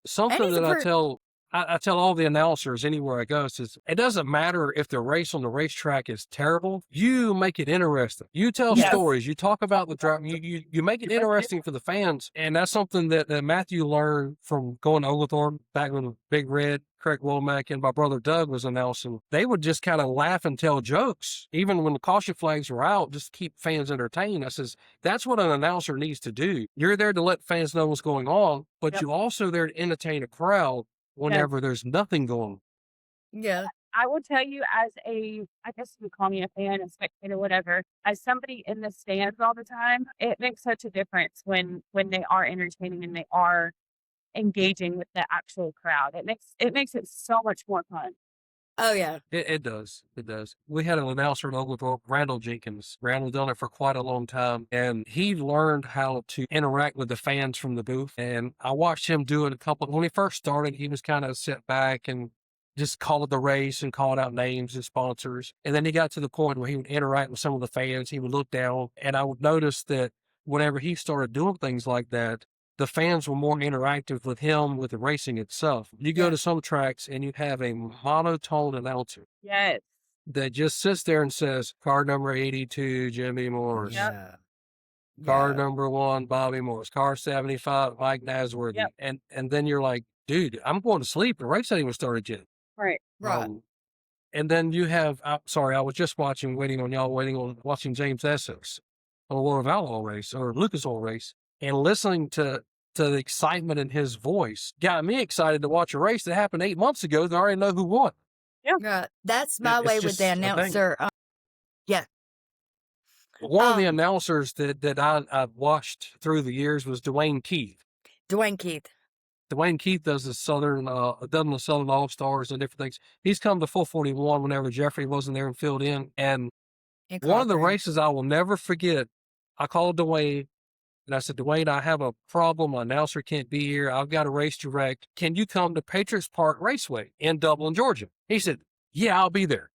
Something he's a that per- I tell all the announcers anywhere I go is it doesn't matter if the race on the racetrack is terrible. You make it interesting. You tell Yes. stories. You talk about the drive. You make it interesting for the fans. And that's something that Matthew learned from going to Oglethorpe back when Big Red, Craig Womack, and my brother Doug was announcing. They would just kind of laugh and tell jokes, even when the caution flags were out, just to keep fans entertained. I says, that's what an announcer needs to do. You're there to let fans know what's going on, but Yep. you're also there to entertain a crowd whenever there's nothing going. Yeah. I will tell you, as I guess you would call me a fan, a spectator, whatever, as somebody in the stands all the time, it makes such a difference when they are entertaining and they are engaging with the actual crowd. It makes it so much more fun. Oh, yeah. It does. It does. We had an announcer in Oglethorpe, Randall Jenkins. Randall done it for quite a long time, and he learned how to interact with the fans from the booth. And I watched him do it a couple. When he first started, he was kind of sit back and just called the race and called out names and sponsors. And then he got to the point where he would interact with some of the fans. He would look down, and I would notice that whenever he started doing things like that, the fans were more interactive with him, with the racing itself. You go Yeah. to some tracks and you have a monotone announcer Yes. that just sits there and says, car number 82, Jimmy Morris. Yep. Yeah. Car Yeah. number 1, Bobby Morris. Car 75, Mike Nasworthy. Yep. And then you're like, dude, I'm going to sleep. The race ain't even started yet. Right. Right. And then you have, sorry, I was just watching watching James Essex on a World of Outlaw race or Lucas Oil race, and listening to the excitement in his voice got me excited to watch a race that happened 8 months ago that I already know who won. Right. That's my It's way with just the a thing. announcer. One of the Um, announcers that I've watched through the years was Dwayne Keith. Dwayne Keith. Dwayne Keith does the Southern All-Stars and different things. He's come to 441 whenever Jeffrey wasn't there and filled in. And in one of the Cochrane. races I will never forget, I called Dwayne and I said, Dwayne, I have a problem. My announcer can't be here. I've got a race direct. Can you come to Patriots Park Raceway in Dublin, Georgia? He said, yeah, I'll be there.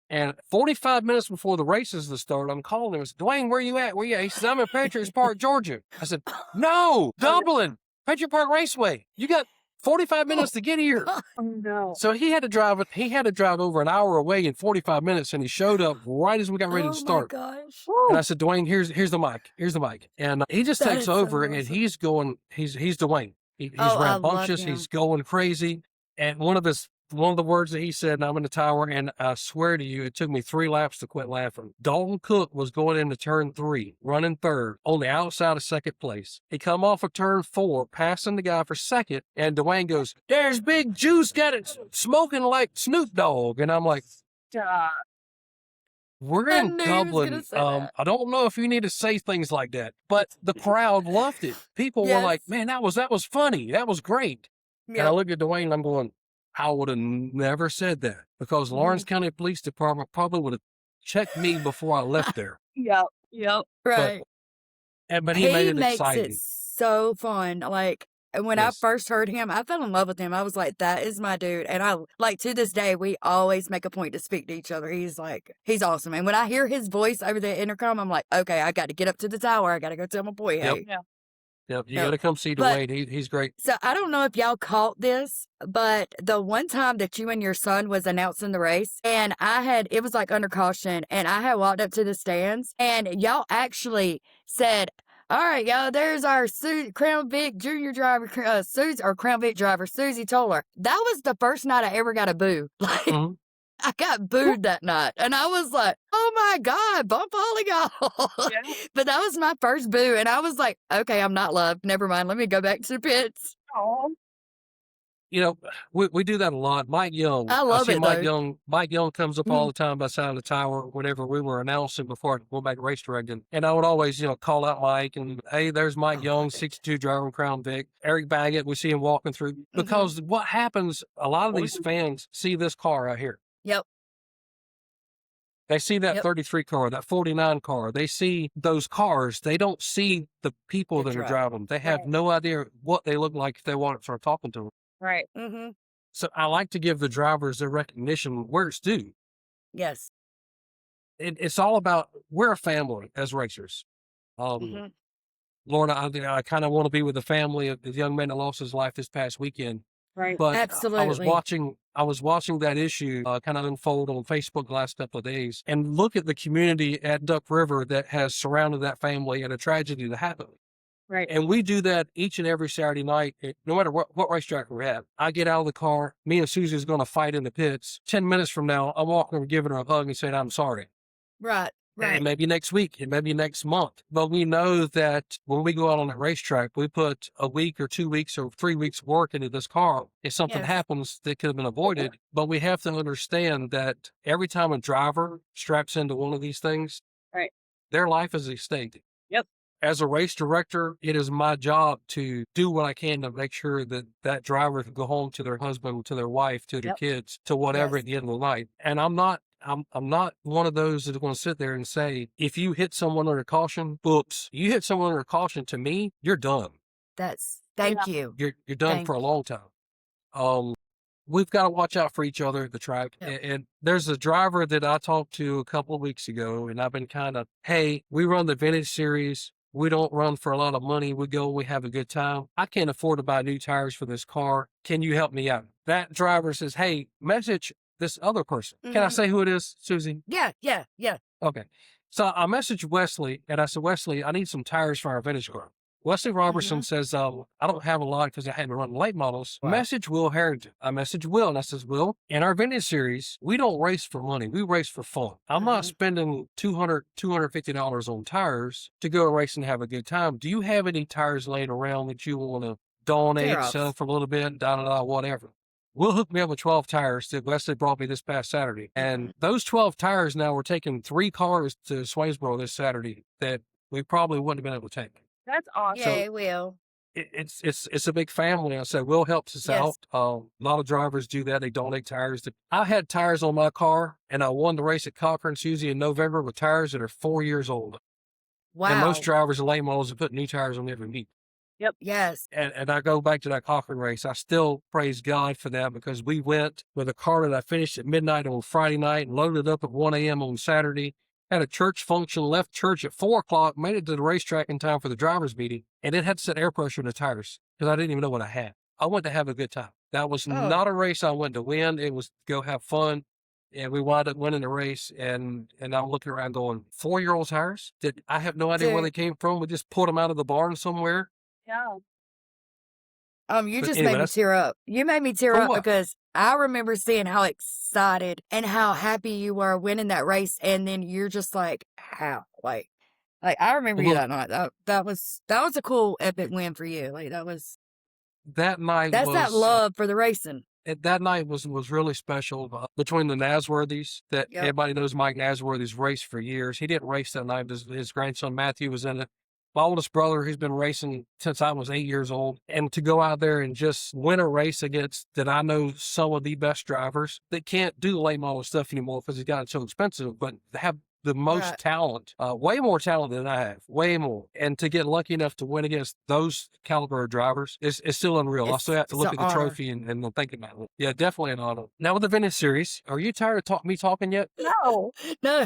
And 45 minutes before the races to start, I'm calling him. I said, Dwayne, where you at? Where you at? He said, I'm in Patriots Park, Georgia. I said, no, Dublin, Patriot Park Raceway. You got 45 minutes to get here. Oh no. So he had to drive over an hour away in 45 minutes, and he showed up right as we got ready to start. Oh my gosh. And I said, Dwayne, here's the mic. Here's the mic. And he just That takes is so over and awesome. he's going, he's Dwayne. He's Oh, I love rambunctious. him. He's going crazy. And one of the words that he said, and I'm in the tower, and I swear to you, it took me 3 laps to quit laughing. Dalton Cook was going into turn 3, running third, on the outside of second place. He come off of turn 4, passing the guy for second, and Dwayne goes, there's Big Juice got it smoking like Snoop Dogg. And I'm like, Stop. we're I in knew he was Dublin. gonna say that. I don't know if you need to say things like that, but the crowd loved it. People were like, Yes. man, that was funny. That was great. And I Yep. look at Dwayne and I'm going, I would have never said that because Lawrence County Police Department probably would have checked me before I left there. Yep. Yep. Right. But he made it makes exciting. it so fun. Like when I Yes. first heard him, I fell in love with him. I was like, that is my dude. And I like to this day, we always make a point to speak to each other. He's awesome. And when I hear his voice over the intercom, I'm like, okay, I got to get up to the tower. I got to go tell my boy, Yep. hey. Yeah. Yep, you Yep. got to come see But- Dwayne. He's great. So I don't know if y'all caught this, but the one time that you and your son was announcing the race, and it was like under caution, and I had walked up to the stands, and y'all actually said, all right, y'all, there's our Crown Vic junior driver, Crown Vic driver, Susie Toller. That was the first night I ever got a boo. Like, Mhm. I got booed that night, and I was like, oh my God, bump all of y'all. Yeah. But that was my first boo, and I was like, okay, I'm not loved. Never mind. Let me go back to the pits. Oh. You know, we do that a lot. Mike Young. I love see it, Mike though. Young. Mike Young comes up all the time beside the tower whenever we were announcing before I go back to race directing. And I would always, call out Mike and, hey, there's Mike Young, 62 driver in Crown Vic. Eric Baggett, we see him walking through. Because what happens, a lot of these fans see this car right here. Yep. They see that Yep. 33 car, that 49 car. They see those cars. They don't see the people The that are truck. driving them. They have Right. no idea what they look like if they want to start talking to them. Right. Mm-hmm. So I like to give the drivers their recognition where it's due. Yes. It's all about, we're a family as racers. Mhm. Lord, I kind of want to be with the family of the young man that lost his life this past weekend. Right. But Absolutely. I was watching that issue kind of unfold on Facebook the last couple of days, and look at the community at Duck River that has surrounded that family and a tragedy that happened. Right. And we do that each and every Saturday night, no matter what racetrack we're at. I get out of the car, me and Susie's going to fight in the pits. 10 minutes from now, I'm walking over, giving her a hug and saying, I'm sorry. Right. Right. And maybe next week, and maybe next month. But we know that when we go out on that racetrack, we put a week or 2 weeks or 3 weeks work into this car. If something Yes. happens that could have been avoided, but we have to understand that every time a driver straps into one of these things, Right. their life is at stake. Yep. as a race director, it is my job to do what I can to make sure that that driver can go home to their husband, to their wife, to their Yep. kids, to whatever Yes. at the end of the night. And I'm not one of those that are going to sit there and say, if you hit someone under caution, oops, you hit someone under caution, to me, you're done. Thank you. You're done Thank for a you. long time. We've got to watch out for each other at the track. Yep. And there's a driver that I talked to a couple of weeks ago, and I've been kind of, hey, we run the vintage series. We don't run for a lot of money. We go, we have a good time. I can't afford to buy new tires for this car. Can you help me out? That driver says, hey, message this other person. Can I say who it is, Susie? Yeah. Okay. So I messaged Wesley, and I said, Wesley, I need some tires for our vintage car. Wesley Robertson says, I don't have a lot because I hadn't run late models. Wow. Message Will Harrington. I message Will, and I says, Will, in our vintage series, we don't race for money. We race for fun. I'm not spending $250 on tires to go race and have a good time. Do you have any tires laying around that you want to donate, Tear-offs. sell for a little bit, whatever? Will hooked me up with 12 tires that Wesley brought me this past Saturday. And those 12 tires now, we're taking 3 cars to Swainsboro this Saturday that we probably wouldn't have been able to take. That's awesome. Yay, Will. It's a big family. I said, Will helps us Yes. out. A lot of drivers do that. They donate tires. I had tires on my car, and I won the race at Cochran, Susie, in November with tires that are 4 years old. Wow. And most drivers in late models have put new tires on every meet. Yes. And I go back to that Cochran race. I still praise God for that, because we went with a car that I finished at midnight on Friday night, loaded up at 1 a.m. on Saturday, had a church function, left church at 4 o'clock, made it to the racetrack in time for the driver's meeting, and it had to set air pressure in the tires because I didn't even know what I had. I went to have a good time. That was not a race I went to win. It was to go have fun. And we wound up winning the race, and I'm looking around going, 4-year-old tires? I have no idea where Dude. they came from. We just pulled them out of the barn somewhere. Yeah. You But just anyway, made me tear up. You made me tear For up what? because I remember seeing how excited and how happy you were winning that race, and then you're just like, how? Like I remember you Well, that night. That was a cool epic win for you. Like that night that's that was love for the racing. that night was really special, between the Nasworthys. That Yep. everybody knows Mike Nasworthy's raced for years. He didn't race that night. His grandson Matthew was in it. My oldest brother, he's been racing since I was 8 years old. And to go out there and just win a race against that, I know some of the best drivers that can't do late model stuff anymore because it's gotten so expensive, but have the most Right. talent, way more talent than I have, way more. And to get lucky enough to win against those caliber of drivers is still unreal. I still have to It's look an at the honor. trophy and think about it. Yeah, definitely an honor. Now with the vintage series, are you tired of me talking yet? No. No,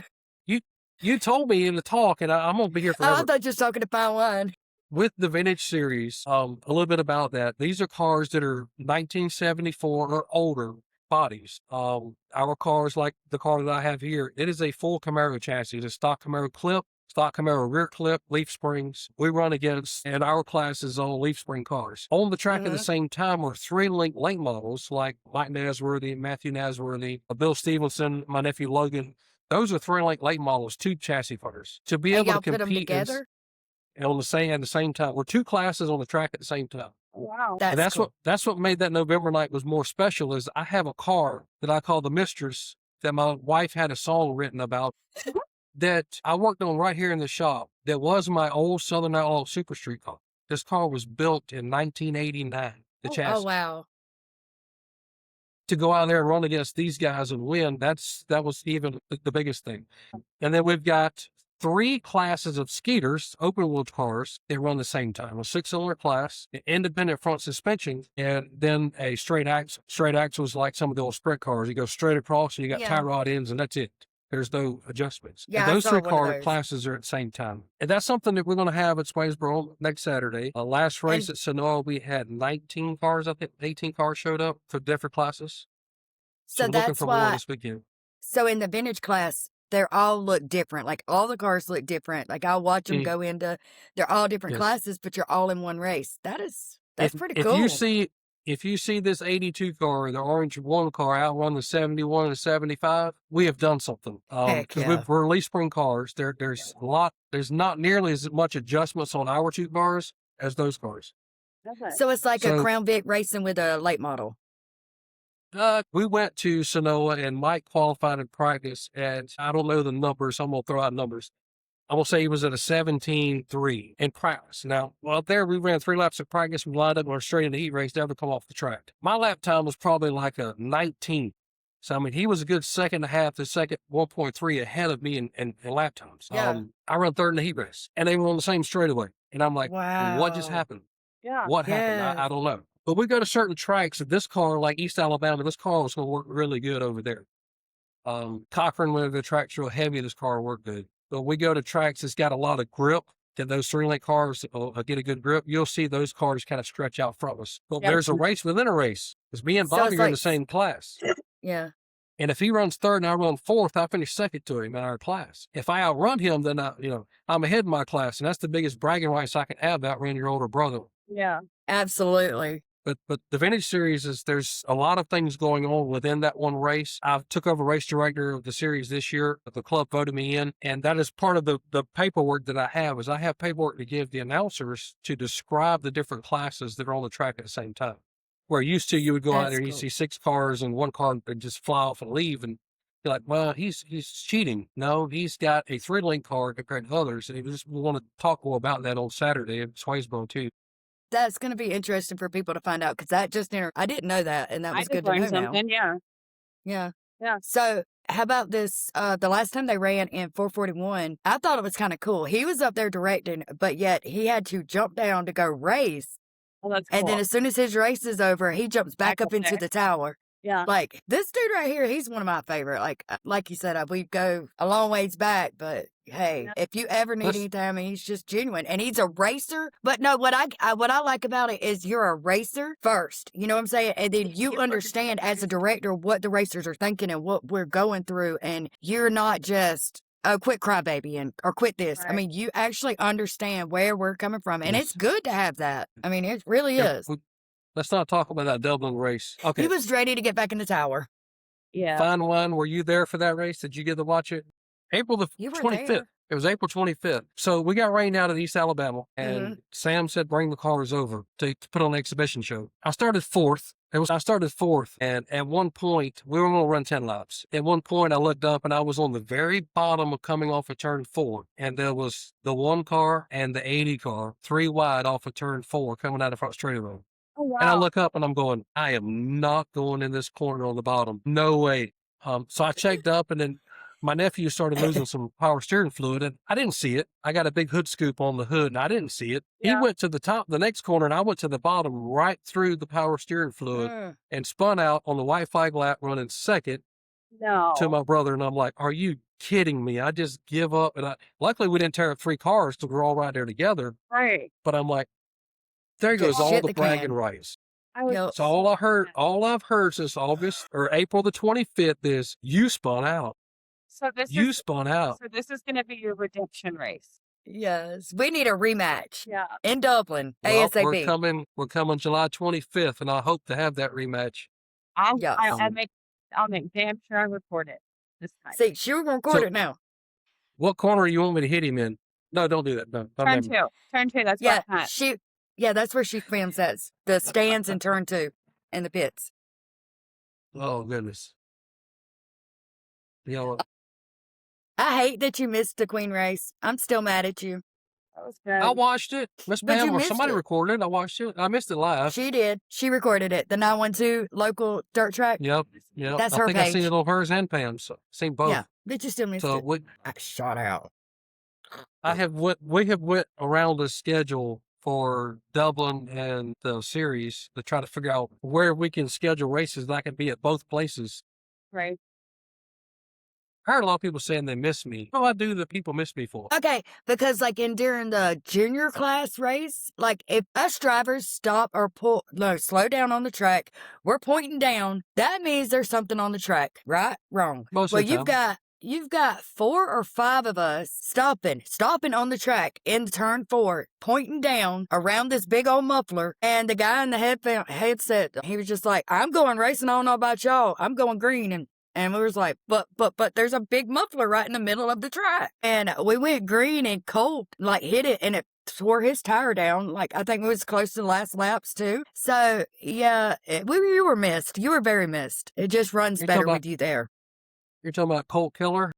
You told me in the talk, and I'm going to be here I forever. thought you were talking to Fine Wine. With the vintage series, a little bit about that. These are cars that are 1974 or older bodies. Our cars, like the car that I have here, it is a full Camaro chassis. It's a stock Camaro clip, stock Camaro rear clip, leaf springs. We run against, and our class is all leaf spring cars. On the track at the same time are 3-link late models like Mike Nasworthy, Matthew Nasworthy, Bill Stevenson, my nephew Logan. Those are 3-link late models, 2 chassis cars. To be And able y'all to put them compete together. at the same time. We're 2 classes on the track at the same time. Wow. And That's cool. that's what made that November night was more special. Is I have a car that I call the Mistress that my wife had a song written about that I worked on right here in the shop. That was my old Southern Outlaw Super Street car. This car was built in 1989. The chassis. Oh wow. To go out there and run against these guys and win, that was even the biggest thing. And then we've got 3 classes of Skeeters, open wheel cars, that run the same time. A 6-cylinder class, an independent front suspension, and then a straight axle. Straight axle is like some of the old sprint cars. You go straight across and you got Yeah. tie rod ends, and that's it. There's no adjustments. Yeah, And I those saw 3 one of car those. classes are at the same time. And that's something that we're going to have at Swainsboro next Saturday. Last race at Sonora, we had 19 cars, I think 18 cars showed up for different classes. So we're looking that's for more why. this weekend. So in the vintage class, they're all look different. Like all the cars look different. Like I'll watch them go into. They're all different Yes. classes, but you're all in one race. That's pretty If cool. you see this 82 car, the orange 1 car outrun the 71 and 75, we have done something. Heck Because yeah. we're leaf spring cars. There's not nearly as much adjustments on our 2 cars as those cars. Okay. So it's like a So- Crown Vic racing with a late model. We went to Sonoma and Mike qualified in practice, and I don't know the numbers. So I'm gonna throw out numbers. I will say he was at a 17.3 in practice. Now, well, up there, we ran 3 laps of practice. We lined up and were straight in the heat race, never come off the track. My lap time was probably like a 19. So, I mean, he was a good second and a half to second 1.3 ahead of me in lap times. Yeah. I run third in the heat race, and they were on the same straightaway. And I'm like, what just Wow. happened? Yeah. What happened? I Yes. don't know. But we go to certain tracks. This car, like East Alabama, this car was going to work really good over there. Cochran, where the track's real heavy, this car worked good. But we go to tracks that's got a lot of grip, that those 3-link cars get a good grip. You'll see those cars kind of stretch out from us. But Yep. there's a race within a race. Because me and So Bobby it's are in the like- same class. Yeah. And if he runs third and I run fourth, I finish second to him in our class. If I outrun him, then I'm ahead in my class. And that's the biggest bragging rights I can have, outrunning your older brother. Yeah. Absolutely. But the Vintage Series there's a lot of things going on within that one race. I took over race director of the series this year. The club voted me in, and that is part of the paperwork that I have. Is I have paperwork to give the announcers to describe the different classes that are on the track at the same time. Where used to you would go out That's there and you cool. see 6 cars and 1 car would just fly off and leave, and you're like, well, he's cheating. No, he's got a 3-link car compared to others, and we want to talk more about that on Saturday at Swayzebone too. That's going to be interesting for people to find out because that just I didn't know that, and that I was just good to know learned now. something. Yeah. Yeah. Yeah. So how about this? The last time they ran in 441, I thought it was kind of cool. He was up there directing, but yet he had to jump down to go race. Well, that's cool. And then as soon as his race is over, he jumps back up into there. the tower. Yeah. Like this dude right here, he's one of my favorite. Like you said, we go a long ways back, but hey, Yeah. if you ever need Let's- anything, I mean, he's just genuine, and he's a racer. But no, what I like about it is you're a racer first. You know what I'm saying, and then you understand as a director what the racers are thinking and what we're going through, and you're not just quit crybaby or quit this. I Right. mean, you actually understand where we're coming from, and Yes. it's good to have that. I mean, it really Yeah, is. let's not talk about that Dublin race. Okay. He was ready to get back in the tower. Yeah. Fine Wine, were you there for that race? Did you get to watch it? April the You were 25th. there. It was April 25th. So we got rained out at East Alabama, and Mm-hmm. Sam said, bring the cars over to put on an exhibition show. I started fourth. And at one point, we were going to run 10 laps. At one point, I looked up, and I was on the very bottom of coming off of turn 4. And there was the 1 car and the 80 car, 3 wide off of turn 4, coming out of front straightaway. Oh, wow. And I look up and I'm going, I am not going in this corner on the bottom. No way. So I checked up, and then my nephew started losing some power steering fluid, and I didn't see it. I got a big hood scoop on the hood, and I didn't see it. Yeah. He went to the top, the next corner, and I went to the bottom right through the power steering fluid Mm. and spun out on the white flag lap running second No. to my brother. And I'm like, are you kidding me? I just give up. And luckily we didn't tear up 3 cars because we're all right there together. Right. But I'm like, there Just goes all shit the the bragging can. rights. I was. Yep. So all I've heard since August or April the 25th is you spun out. So this You is. spun out. So this is going to be your redemption race. Yes, we need a rematch Yeah. in Dublin, Well, ASAP. we're coming July 25th, and I hope to have that rematch. Yes. I'll make damn sure I record it this time. See, she was gonna record So- it now. What corner you want me to hit him in? No, don't do that. No, Turn 2. Turn 2. That's Yeah, what I'm at. Yeah, that's where she films that. The stands in turn 2 and the pits. Oh goodness. You know, I hate that you missed the Queen race. I'm still mad at you. That was good. I watched it. Miss But you Pam or missed somebody it. recorded it. I watched it. I missed it live. She did. She recorded it. The 912 local dirt track. Yep. That's I her think I seen page. it on hers and Pam's. So, seen both. Yeah, but you still missed So it. Shot out. we have went around the schedule for Dublin and the series to try to figure out where we can schedule races that I can be at both places. Right. I heard a lot of people saying they miss me. What do I do that people miss me for? Okay, because during the junior class race, like if us drivers stop or slow down on the track, we're pointing down. That means there's something on the track, right? Wrong. Most Well, of the time. you've got 4 or 5 of us stopping on the track in turn 4, pointing down around this big old muffler. And the guy in the headset, he was just like, "I'm going racing. I don't know about y'all. I'm going green." And we was like, but there's a big muffler right in the middle of the track. And we went green, and Colt hit it, and it tore his tire down. I think it was close to the last laps too. So yeah, you were missed. You were very missed. It just runs You're better talking with you there. You're talking about Colt Killer?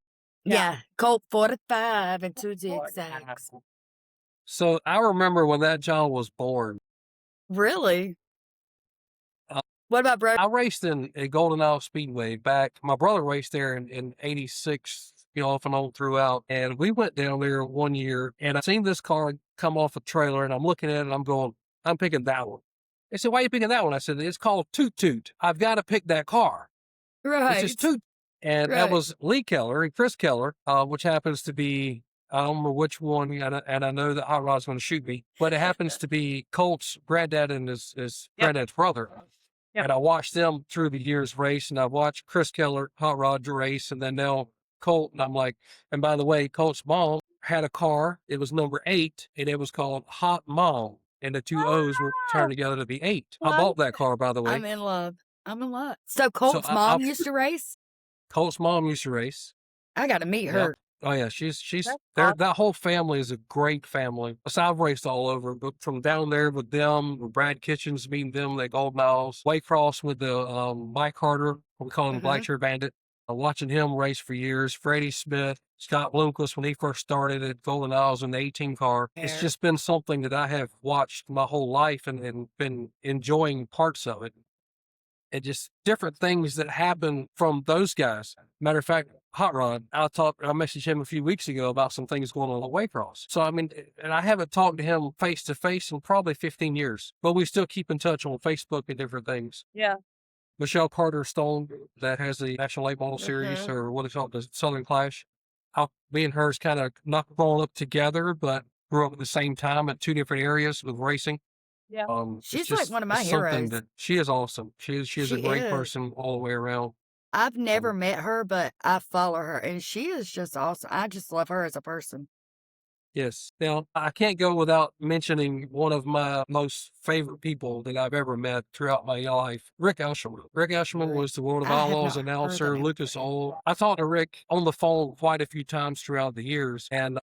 Yeah, Colt 45 and 2 zigzags. So I remember when that John was born. Really? Uh, What about Brody? I raced at Golden Isle Speedway back. My brother raced there in '86, off and on throughout. And we went down there one year, and I seen this car come off a trailer, and I'm looking at it, and I'm going, I'm picking that one. They said, why are you picking that one? I said, it's called Toot Toot. I've got to pick that car. It's just Right. Toot. And that was Lee Keller and Chris Keller, which happens to be, I don't remember which one, and I know that Hot Rod's going to shoot me, but it happens to be Colt's granddad and his granddad's brother. Yep. And I watched them through the years race, and I watched Chris Keller, Hot Rod race, and then now Colt. And I'm like, and by the way, Colt's mom had a car. It was number 8, and it was called Hot Mom. And the two O's were turned together to be 8. I bought that car, by the way. I'm in love. So Colt's mom used to race? Colt's mom used to race. I got to meet her. Oh yeah, she's there. That whole family is a great family. So I've raced all over, but from down there with them, with Brad Kitchens, meeting them at Golden Isles, Waycross with the Mike Carter, we call him Black Shirt Bandit. Watching him race for years, Freddie Smith, Scott Bloomquist when he first started at Golden Isles in the 18 car. It's just been something that I have watched my whole life and been enjoying parts of it. And just different things that happen from those guys. Matter of fact, Hot Rod, I messaged him a few weeks ago about some things going on at Waycross. So, I mean, and I haven't talked to him face to face in probably 15 years, but we still keep in touch on Facebook and different things. Yeah. Michelle Carter Stone, that has the National Late Model Series, or what is called the Southern Clash. Me and hers kind of not growing up together, but grew up at the same time at 2 different areas with racing. Yeah. She's like one of my heroes. She is awesome. She is a great person all the way around. I've never met her, but I follow her, and she is just awesome. I just love her as a person. Yes. Now, I can't go without mentioning one of my most favorite people that I've ever met throughout my life, Rick Elsherman. Rick Elsherman was the World of Outlaws announcer, Lucas Oil. I talked to Rick on the phone quite a few times throughout the years, and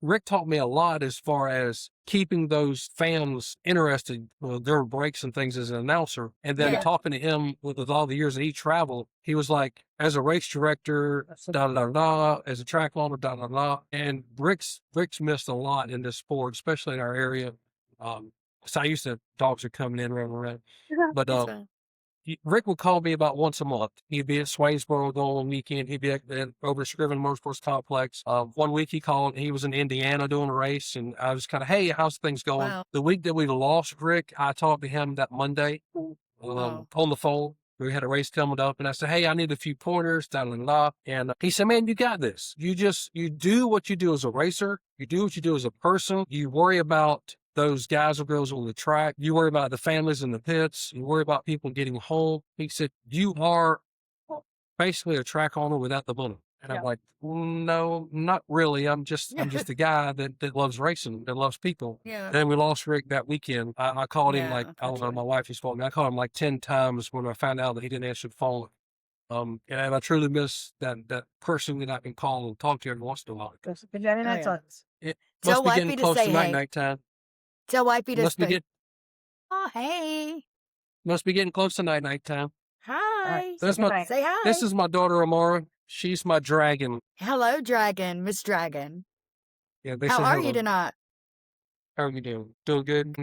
Rick taught me a lot as far as keeping those fans interested during breaks and things as an announcer. And then talking to him with all the years that he traveled, he was like, as a race director, da-da-da-da, as a track owner, da-da-da. And Rick's missed a lot in this sport, especially in our area. So I used to, dogs are coming in, running around. But Rick would call me about once a month. He'd be at Swainsboro on the weekend. He'd be at over Scriven Motorsports Complex. One week he called, he was in Indiana doing a race, and I was kind of, hey, how's things going? Wow. The week that we lost Rick, I talked to him that Monday on the phone. We had a race coming up, and I said, hey, I need a few pointers, da-da-da-da. And he said, man, you got this. You do what you do as a racer. You do what you do as a person. You worry about those guys or girls on the track. You worry about the families in the pits. You worry about people getting home. He said, you are basically a track owner without the money. And I'm like, no, not really. I'm just a guy that loves racing, that loves people. Yeah. And then we lost Rick that weekend. I called him I don't know, my wife just called me. I called him like 10 times when I found out that he didn't answer the phone. And I truly miss that person that I can call and talk to every once in a while. It must be getting close to nighttime. Tell wifey to say, oh, hey. Must be getting close to nighttime. Hi. Say hi. This is my daughter, Amara. She's my dragon. Hello, Dragon. Miss Dragon. Yeah, how are you tonight? How are you doing? Doing good.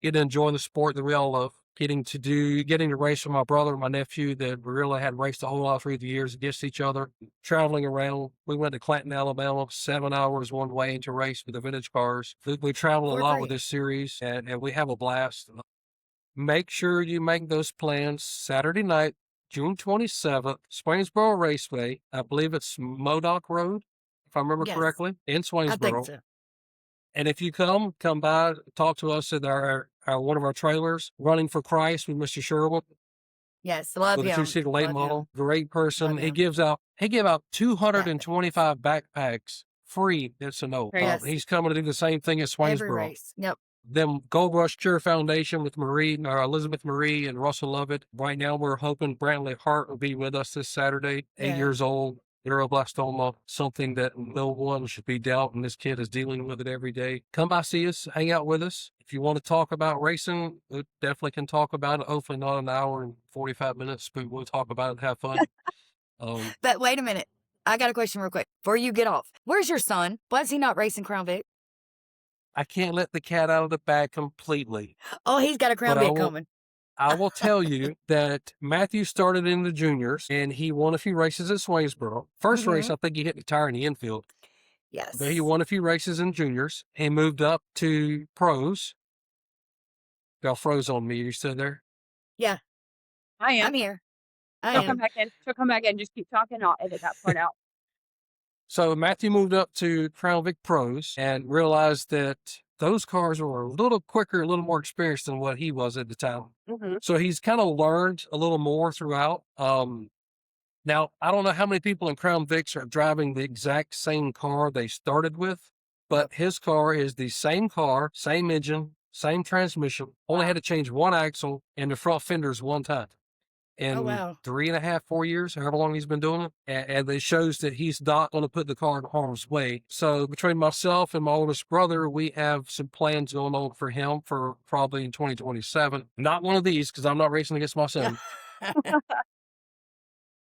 Getting to enjoy the sport that we all love. Getting to race with my brother and my nephew that we really had raced a whole lot through the years against each other. Traveling around. We went to Clanton, Alabama, 7 hours one way to race with the vintage cars. We travel a lot with this series, and we have a blast. Make sure you make those plans Saturday night, June 27th, Swainsboro Raceway. I believe it's Modoc Road, if I remember correctly, in Swainsboro. I think so. And if you come by, talk to us at our one of our trailers, Running for Christ with Mr. Sherwood. Yes, love him. With a 2-seater late model, great person. He gave out 225 backpacks free. It's a no. He's coming to do the same thing at Swainsboro. Every race. Yep. Then Gold Rush Cure Foundation with Elizabeth Marie and Russell Lovett. Right now, we're hoping Brantley Hart will be with us this Saturday. 8 years old. Neuroblastoma, something that no one should be doubting. This kid is dealing with it every day. Come by, see us, hang out with us. If you want to talk about racing, we definitely can talk about it. Hopefully not an hour and 45 minutes, but we'll talk about it and have fun. But wait a minute. I got a question real quick before you get off. Where's your son? Why is he not racing Crown Vic? I can't let the cat out of the bag completely. Oh, he's got a Crown But Vic coming. I will tell you that Matthew started in the juniors and he won a few races at Swainsboro. First race, I think he hit the tire in the infield. Yes. But he won a few races in juniors. He moved up to pros. Y'all froze on me. You still there? Yeah, I am. I'm here. I She'll am. come back in. She'll come back in. Just keep talking. I'll edit that part out. So Matthew moved up to Crown Vic Pros and realized that those cars were a little quicker, a little more experienced than what he was at the time. Mm-hmm. So he's kind of learned a little more throughout. Now, I don't know how many people in Crown Vics are driving the exact same car they started with, but his car is the same car, same engine, same transmission, only had to change one axle and the front fenders one time. In wow. 3.5, 4 years, however long he's been doing it. And it shows that he's not going to put the car in harm's way. So between myself and my oldest brother, we have some plans going on for him for probably in 2027. Not one of these, because I'm not racing against my son.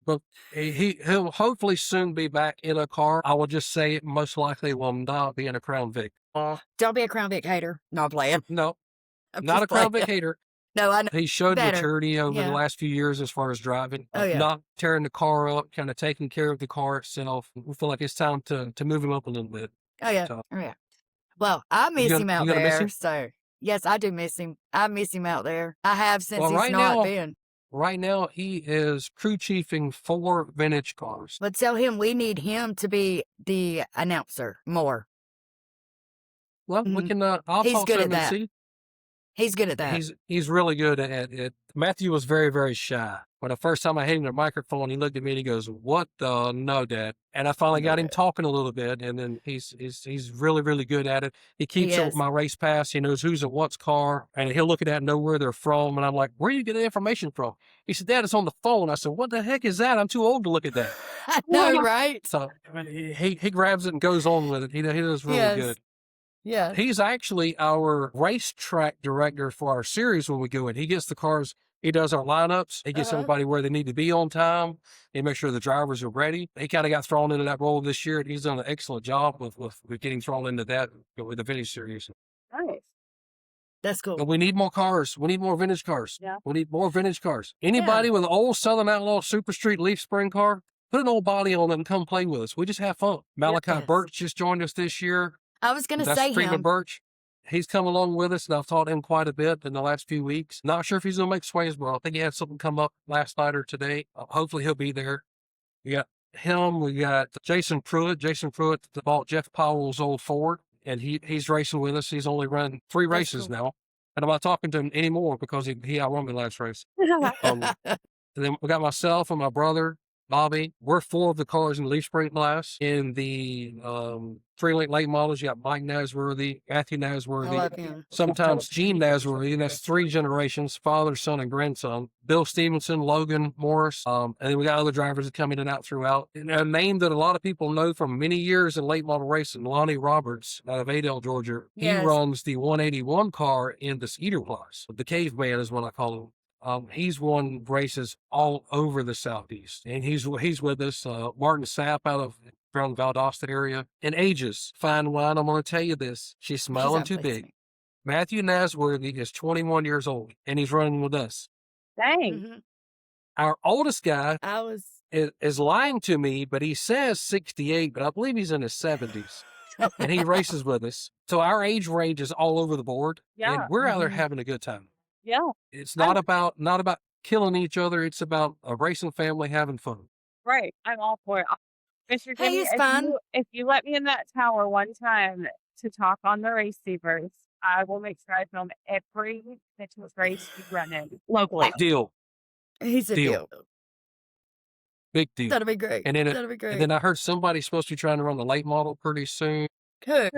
But he'll hopefully soon be back in a car. I will just say it most likely will not be in a Crown Vic. Don't be a Crown Vic hater. No, I'm playing. No, I'm not just a Crown playing. Vic hater. No, I know. He showed Better. maturity over Yeah. the last few years as far as driving. Oh, yeah. Not tearing the car up, kind of taking care of the car itself. We feel like it's time to move him up a little bit. Oh, yeah. So, Oh, yeah. Well, I miss him out you gonna miss there. him? So, yes, I do miss him. I miss him out there. I have since Well, he's right not now- been. Right now, he is crew chiefing 4 vintage cars. But tell him we need him to be the announcer more. Well, we Mhm. can. I'll He's talk good to at him and that. see. He's good at that. He's really good at it. Matthew was very, very shy. When the first time I hit him the microphone, he looked at me and he goes, "What the no, Dad?" And I finally got him talking a little bit, and then he's really, really good at it. He keeps up with is. my race pass. He knows who's at what's car, and he'll look at that and know where they're from. And I'm like, "Where you get the information from?" He said, "Dad, it's on the phone." I said, "What the heck is that? I'm too old to look at that." I know, right? So I mean, he grabs it and goes on with it. He does really Yes. good. Yeah. He's actually our racetrack director for our series when we go in. He gets the cars, he does our lineups, he gets everybody where they need to be on time, he makes sure the drivers are ready. He kind of got thrown into that role this year, and he's done an excellent job with getting thrown into that with the vintage series. Nice. That's cool. But we need more cars. We need more vintage cars. Yeah. We need more vintage cars. Anybody with an old Southern Outlaw Super Street Leaf Spring car, put an old body on it and come play with us. We just have fun. Malachi Yes. Birch just joined us this year. I was going to That's say Freeman him. Birch. He's come along with us, and I've taught him quite a bit in the last few weeks. Not sure if he's going to make Swainsboro. I think he had something come up last night or today. Hopefully he'll be there. We got him. We got Jason Pruitt. Jason Pruitt bought Jeff Powell's old Ford, and he's racing with us. He's only run 3 That's races cool. now. And I'm not talking to him anymore because he outrun me last race. And then we got myself and my brother, Bobby. We're 4 of the cars in the Leaf Spring class. In the 3-link late models, you got Mike Nasworthy, Matthew I Nasworthy, love him. sometimes Gene Nasworthy, and that's 3 generations, father, son, and grandson. Bill Stevenson, Logan Morris, and then we got other drivers that come in and out throughout. And a name that a lot of people know from many years in late model racing, Lonnie Roberts out of Adel, Georgia. Yes. He runs the 181 car in the Cedar class. The caveman is what I call him. He's won races all over the Southeast, and he's with us. Martin Sapp out of around Valdosta area. And ages, Fine Wine, I'm going to tell you this. She's smiling too big. outplacing. Matthew Nasworthy is 21 years old, and he's running with us. Dang. Mhm. Our oldest guy I was. is lying to me, but he says 68, but I believe he's in his 70s, and he races with us. So our age range is all over the board, Yeah. and we're out there Mhm. having a good time. Yeah. It's not about killing each other. It's about a racing family having fun. Right. I'm all for it. Mr. Hey, Jimmy, it's fun. if you let me in that tower one time to talk on the race receivers, I will make sure I film every vintage race you run in locally. Deal. He's a Deal. deal. Big deal. That'll be great. And then, That'll be great. and then I heard somebody's supposed to be trying to run the late model pretty soon. Who?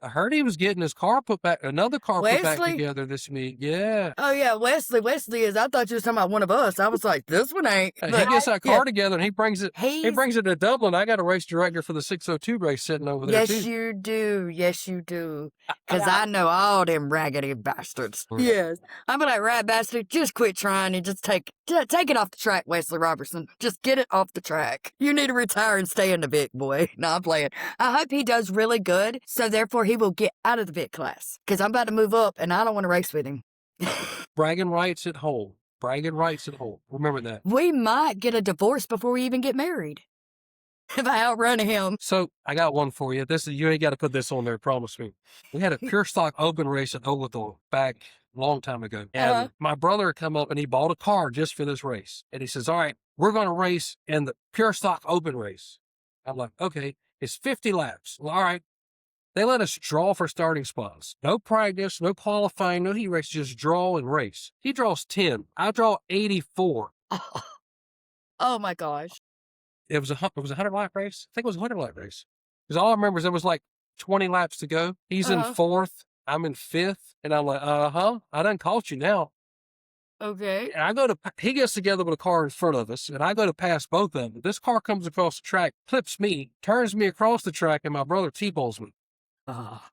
I heard he was getting his car put back, another car put back Wesley? together this week. Yeah. Oh, yeah, Wesley. Wesley is. I thought you was talking about one of us. I was like, this one ain't. He But gets that car together and he brings it. He he's. brings it to Dublin. I got a race director for the 602 race sitting over there Yes, too. you do. Yes, you do. Because I know all them raggedy bastards. Mm. Yes. I'm like, rat bastard, just quit trying and just take Take it off the track, Wesley Robertson. Just get it off the track. You need to retire and stay in the Vic, boy. No, I'm playing. I hope he does really good, so therefore he will get out of the Vic class. Because I'm about to move up, and I don't want to race with him. Bragging rights at home. Bragging rights at home. Remember that. We might get a divorce before we even get married. If I outrun him. So I got one for you. You ain't got to put this on there, promise me. We had a pure stock open race at Oglethorpe back a long time ago. And my brother come up and he bought a car just for this race. And he says, all right, we're going to race in the pure stock open race. I'm like, okay, it's 50 laps. Well, all right. They let us draw for starting spots. No practice, no qualifying, no heat race, just draw and race. He draws 10. I draw 84. Oh my gosh. It was a 100-lap race. I think it was a 100-lap race. Because all I remember is there was like 20 laps to go. He's in 4th. I'm in 5th. And I'm like, I done caught you now. Okay. And he gets together with a car in front of us, and I go to pass both of them. This car comes across the track, clips me, turns me across the track, and my brother T-balls me.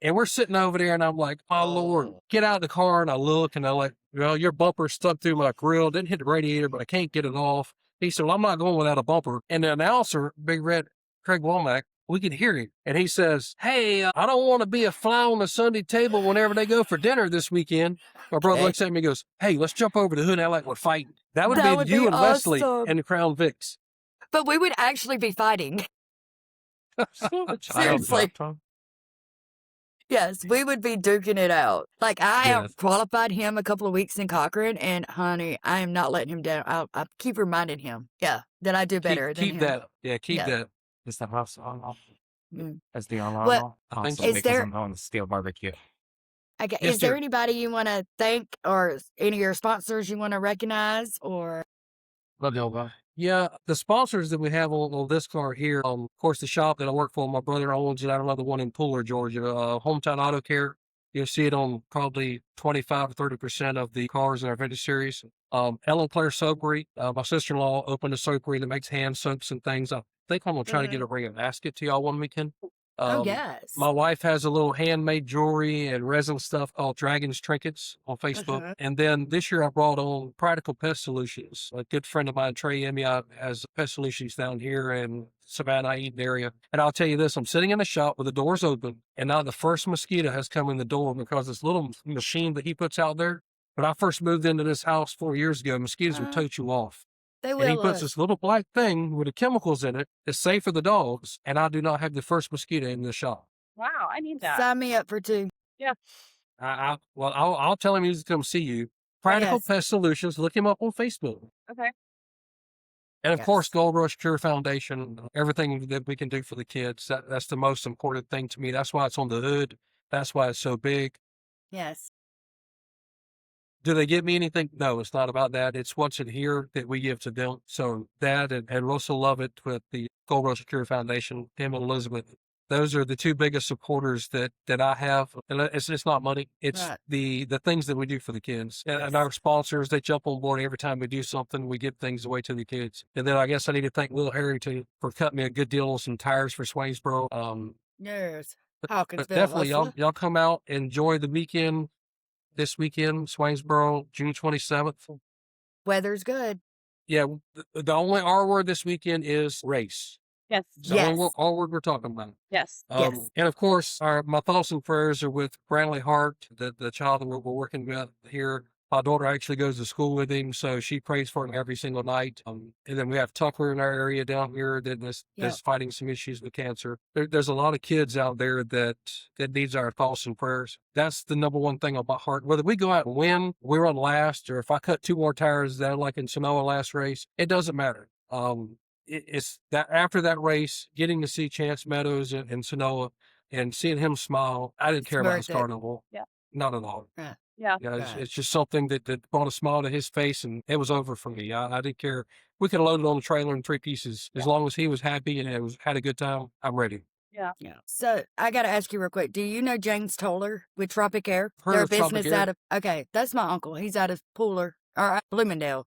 And we're sitting over there, and I'm like, oh, Lord, get out of the car. And I look, and I'm like, well, your bumper stuck through my grill. Didn't hit the radiator, but I can't get it off. He said, well, I'm not going without a bumper. And the announcer, Big Red Craig Womack, we could hear him. And he says, hey, I don't want to be a fly on the Sunday table whenever they go for dinner this weekend. My brother looks at me and goes, hey, let's jump over the hood and act like we're fighting. That would be you and Wesley and the Crown Vics. But we would actually be fighting. Seriously. Yes, we would be duking it out. Like, I qualified him a couple of weeks in Cochran, and honey, I am not letting him down. I keep reminding him, that I do better than him. Keep that. Yeah, keep that. Is the house on? Is the alarm Well, on? is Because there- I'm on the steel barbecue. Okay, Yes, is there sir. anybody you want to thank or any of your sponsors you want to recognize or? Love y'all, bye. Yeah, the sponsors that we have on this car here, of course, the shop that I work for, my brother owns it. I don't know the one in Pooler, Georgia, Hometown Auto Care. You'll see it on probably 25 to 30% of the cars in our vintage series. Ellen Claire Soapery, my sister-in-law opened a soapery that makes hand soaps and things. I think I'm going to try to get a ring of basket to y'all one weekend. Yes. My wife has a little handmade jewelry and resin stuff called Dragon's Trinkets on Facebook. And then this year I brought on Practical Pest Solutions. A good friend of mine, Trey Emmy, has pest solutions down here in Savannah, Eden area. And I'll tell you this, I'm sitting in the shop with the doors open, and now the first mosquito has come in the door because this little machine that he puts out there. When I first moved into this house 4 years ago, mosquitoes would tote you off. They And he will. puts this little black thing with the chemicals in it. It's safe for the dogs, and I do not have the first mosquito in the shop. Wow, I need that. Sign me up for 2. I'll tell him he's to come see you. Practical Yes. Pest Solutions. Look him up on Facebook. Okay. And of Yes. course, Gold Rush Cure Foundation. Everything that we can do for the kids. That's the most important thing to me. That's why it's on the hood. That's why it's so big. Yes. Do they give me anything? No, it's not about that. It's what's in here that we give to them. So that and Russell Lovett with the Gold Rush Cure Foundation, him and Elizabeth. Those are the 2 biggest supporters that I have. And it's not money. It's Right. the things that we do for the kids. And Yes. our sponsors, they jump on board every time we do something. We give things away to the kids. And then I guess I need to thank Will Harrington for cutting me a good deal on some tires for Swainsboro. Yes. But Hawkinsville. definitely, Russell. y'all come out, enjoy the weekend. This weekend, Swainsboro, June 27th. Weather's good. Yeah, the only R word this weekend is race. Yes. It's the Yes. only R word we're talking about. Yes. Yes. And of course, my thoughts and prayers are with Brantley Hart, the child that we're working with here. My daughter actually goes to school with him, so she prays for him every single night. And then we have Tucker in our area down here that's fighting some issues with cancer. There's a lot of kids out there that needs our thoughts and prayers. That's the number one thing on my heart. Whether we go out and win, we're on last, or if I cut 2 more tires down like in Sonoma last race, it doesn't matter. It's that after that race, getting to see Chance Meadows and Sonoma and seeing him smile, I didn't care about his worth it. car no more. Yeah. Not at all. Yeah. Yeah, Right. it's just something that brought a smile to his face, and it was over for me. I didn't care. We could have loaded on the trailer in 3 pieces. As long as he was happy and had a good time, I'm ready. Yeah. So I got to ask you real quick. Do you know James Toller with Tropic Air? Heard Their of Tropic business Air. out of, okay, that's my uncle. He's out of Pooler or Bloomingdale.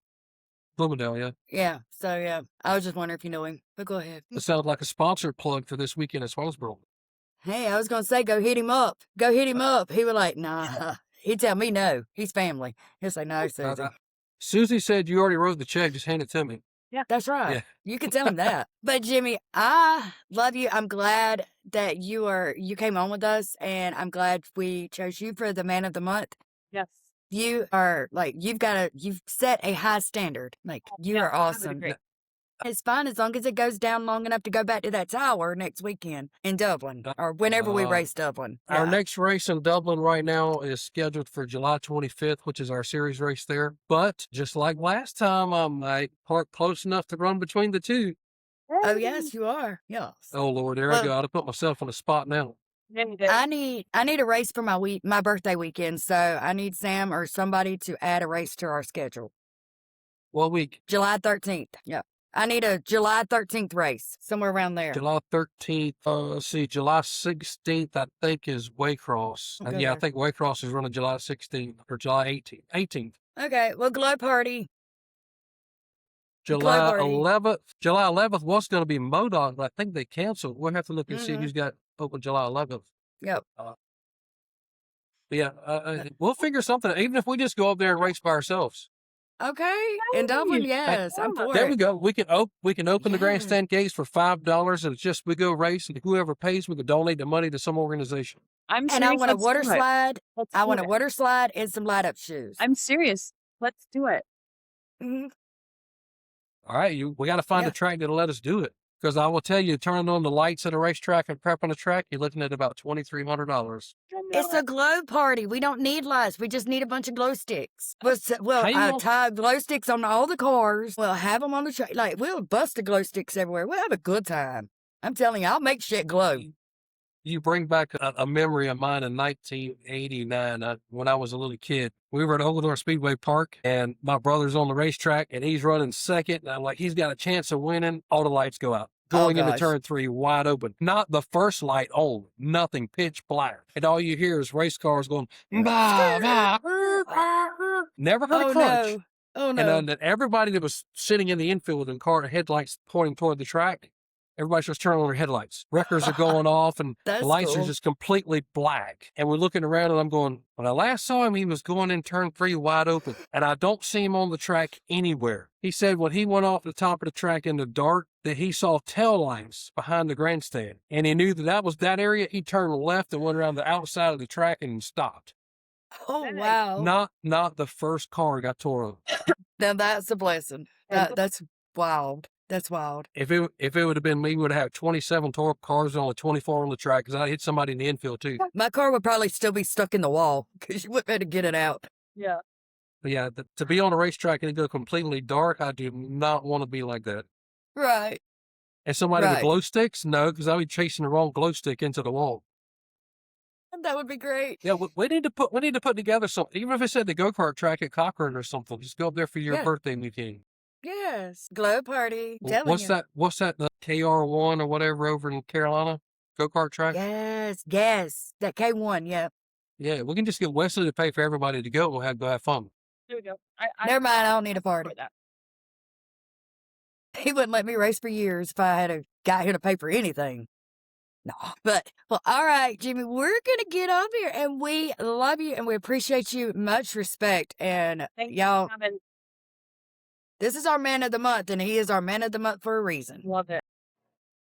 Bloomingdale, yeah. Yeah. So, yeah, I was just wondering if you know him, but go ahead. It sounds like a sponsor plug for this weekend at Swainsboro. Hey, I was going to say, go hit him up. Go hit him up. He was like, nah. He'd tell me no. He's family. He'll say, no, Susie. Susie said you already wrote the check. Just hand it to me. That's right. Yeah. You can tell him that. But Jimmy, I love you. I'm glad that you came on with us, and I'm glad we chose you for the man of the month. Yes. You are like you've set a high standard. Like you Yeah, are I would awesome. agree. It's fine as long as it goes down long enough to go back to that tower next weekend in Dublin or whenever we race Dublin. Our Yeah. next race in Dublin right now is scheduled for July 25th, which is our series race there. But just like last time, I'm like parked close enough to run between the two. Oh yes, you are. Yes. Oh Lord, there I go. I'd put myself on the spot now. Yeah, you did. I need a race for my birthday weekend, so I need Sam or somebody to add a race to our schedule. What week? July 13th. Yeah. I need a July 13th race, somewhere around there. July 13th. Let's see, July 16th, I think, is Waycross. Okay. Yeah, I think Waycross is running July 16th or July 18th. 18th. Okay, well, glow party. July party. 11th. July 11th was going to be MoDOT, but I think they canceled. We'll have to look and see Mhm. who's got open July 11th. Yep. But yeah, we'll figure something. Even if we just go up there and race by ourselves. Okay, in Dublin, yes, I'm for There it. we go. We can open the Yeah. grandstand gates for $5, and it's just we go race, and whoever pays, we can donate the money to some organization. I'm And I serious. want a Let's water do it. slide. Let's I do want a it. water slide and some light up shoes. I'm serious. Let's do it. Mhm. All right, we got to find Yeah. a track that'll let us do it. Because I will tell you, turning on the lights at a racetrack and prepping a track, you're looking at about $2,300. It's a glow party. We don't need lights. We just need a bunch of glow sticks. We'll How you gonna- tie glow sticks on all the cars. We'll have them on the track. Like, we'll bust the glow sticks everywhere. We'll have a good time. I'm telling you, I'll make shit glow. You bring back a memory of mine in 1989 when I was a little kid. We were at Oglethorpe Speedway Park, and my brother's on the racetrack, and he's running second. And I'm like, he's got a chance of winning. All the lights go out. Going into gosh. turn 3, wide open. Not the first light on. Nothing. Pitch black. And all you hear is race cars going, bah, bah, never heard Oh, a crunch. no. Oh, And no. then everybody that was sitting in the infield with the car headlights pointing toward the track, everybody starts turning on their headlights. Wreckers are going off, and That's the lights cool. are just completely black. And we're looking around, and I'm going, when I last saw him, he was going in turn 3 wide open, and I don't see him on the track anywhere. He said when he went off the top of the track in the dark, that he saw tail lights behind the grandstand, and he knew that was that area. He turned left and went around the outside of the track and stopped. Oh, Dang. wow. Not the first car got tore up. Now, that's a blessing. That's wild. That's wild. If it would have been me, we would have 27 tore up cars, only 24 on the track, because I hit somebody in the infield too. My car would probably still be stuck in the wall because you wouldn't be able to get it out. Yeah. But yeah, to be on a racetrack and it go completely dark, I do not want to be like that. Right. And somebody with Right. glow sticks? No, because I'll be chasing the wrong glow stick into the wall. That would be great. Yeah, we need to put together something. Even if it's at the go-kart track at Cochrane or something, just go up there for your Yeah. birthday weekend. Yes. Glow party. Telling What's you. that? What's that? The KR1 or whatever over in Carolina go-kart track? Yes. Yes. That K1. Yeah. Yeah, we can just get Wesley to pay for everybody to go. We'll go have fun. There we go. Never mind. I don't need a party. support that. He wouldn't let me race for years if I had a guy here to pay for anything. No. But, well, all right, Jimmy, we're going to get up here, and we love you and we appreciate you. Much respect. And Thank you y'all, for coming. this is our man of the month, and he is our man of the month for a reason. Love it.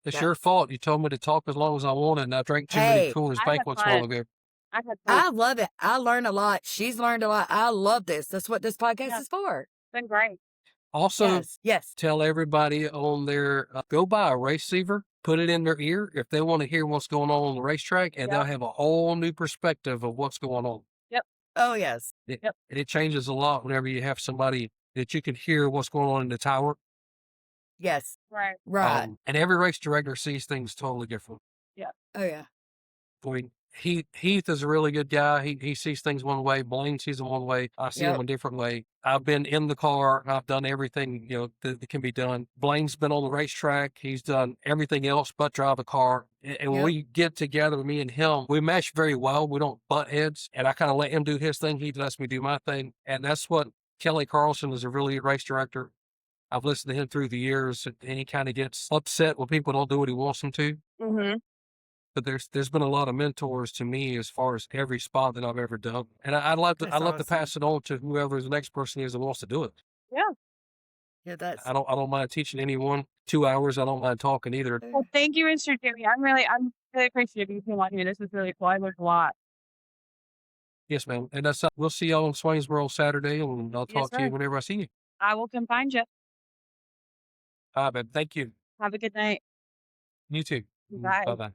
It's your fault. You told me to talk as long as I wanted, and I drank too many Hey, Coors I had Banquets fun. while ago. I had fun. I love it. I learned a lot. She's learned a lot. I love this. That's what this podcast Yeah. is for. It's been great. Also, Yes. Yes. tell everybody on their go buy a race receiver, put it in their ear if they want to hear what's going on the racetrack, and they'll have a whole new perspective of what's going on. Oh, yes. And it changes a lot whenever you have somebody that you can hear what's going on in the tower. Yes. Right. Right. And every race director sees things totally different. Oh, yeah. I mean, Heath is a really good guy. He sees things one way. Blaine sees them one way. I see them a different way. I've been in the car. I've done everything that can be done. Blaine's been on the racetrack. He's done everything else but drive a car. And when we get together, me and him, we mesh very well. We don't butt heads. And I kind of let him do his thing. He lets me do my thing. And that's what Kelly Carlson is a really good race director. I've listened to him through the years, and he kind of gets upset when people don't do what he wants them to. Mm-hmm. But there's been a lot of mentors to me as far as every spot that I've ever done, and I'd love to That's to awesome. pass it on to whoever the next person is that wants to do it. Yeah, that's I don't mind teaching anyone 2 hours. I don't mind talking either. Well, thank you, Mr. Jimmy. I'm really appreciative you came on here. This was really cool. I learned a lot. Yes, ma'am. And that's we'll see y'all in Swainsboro Saturday, and I'll Yes, talk to you sir. whenever I see you. I will come find you. All right, babe. Thank you. Have a good night. You too. Bye. Bye bye.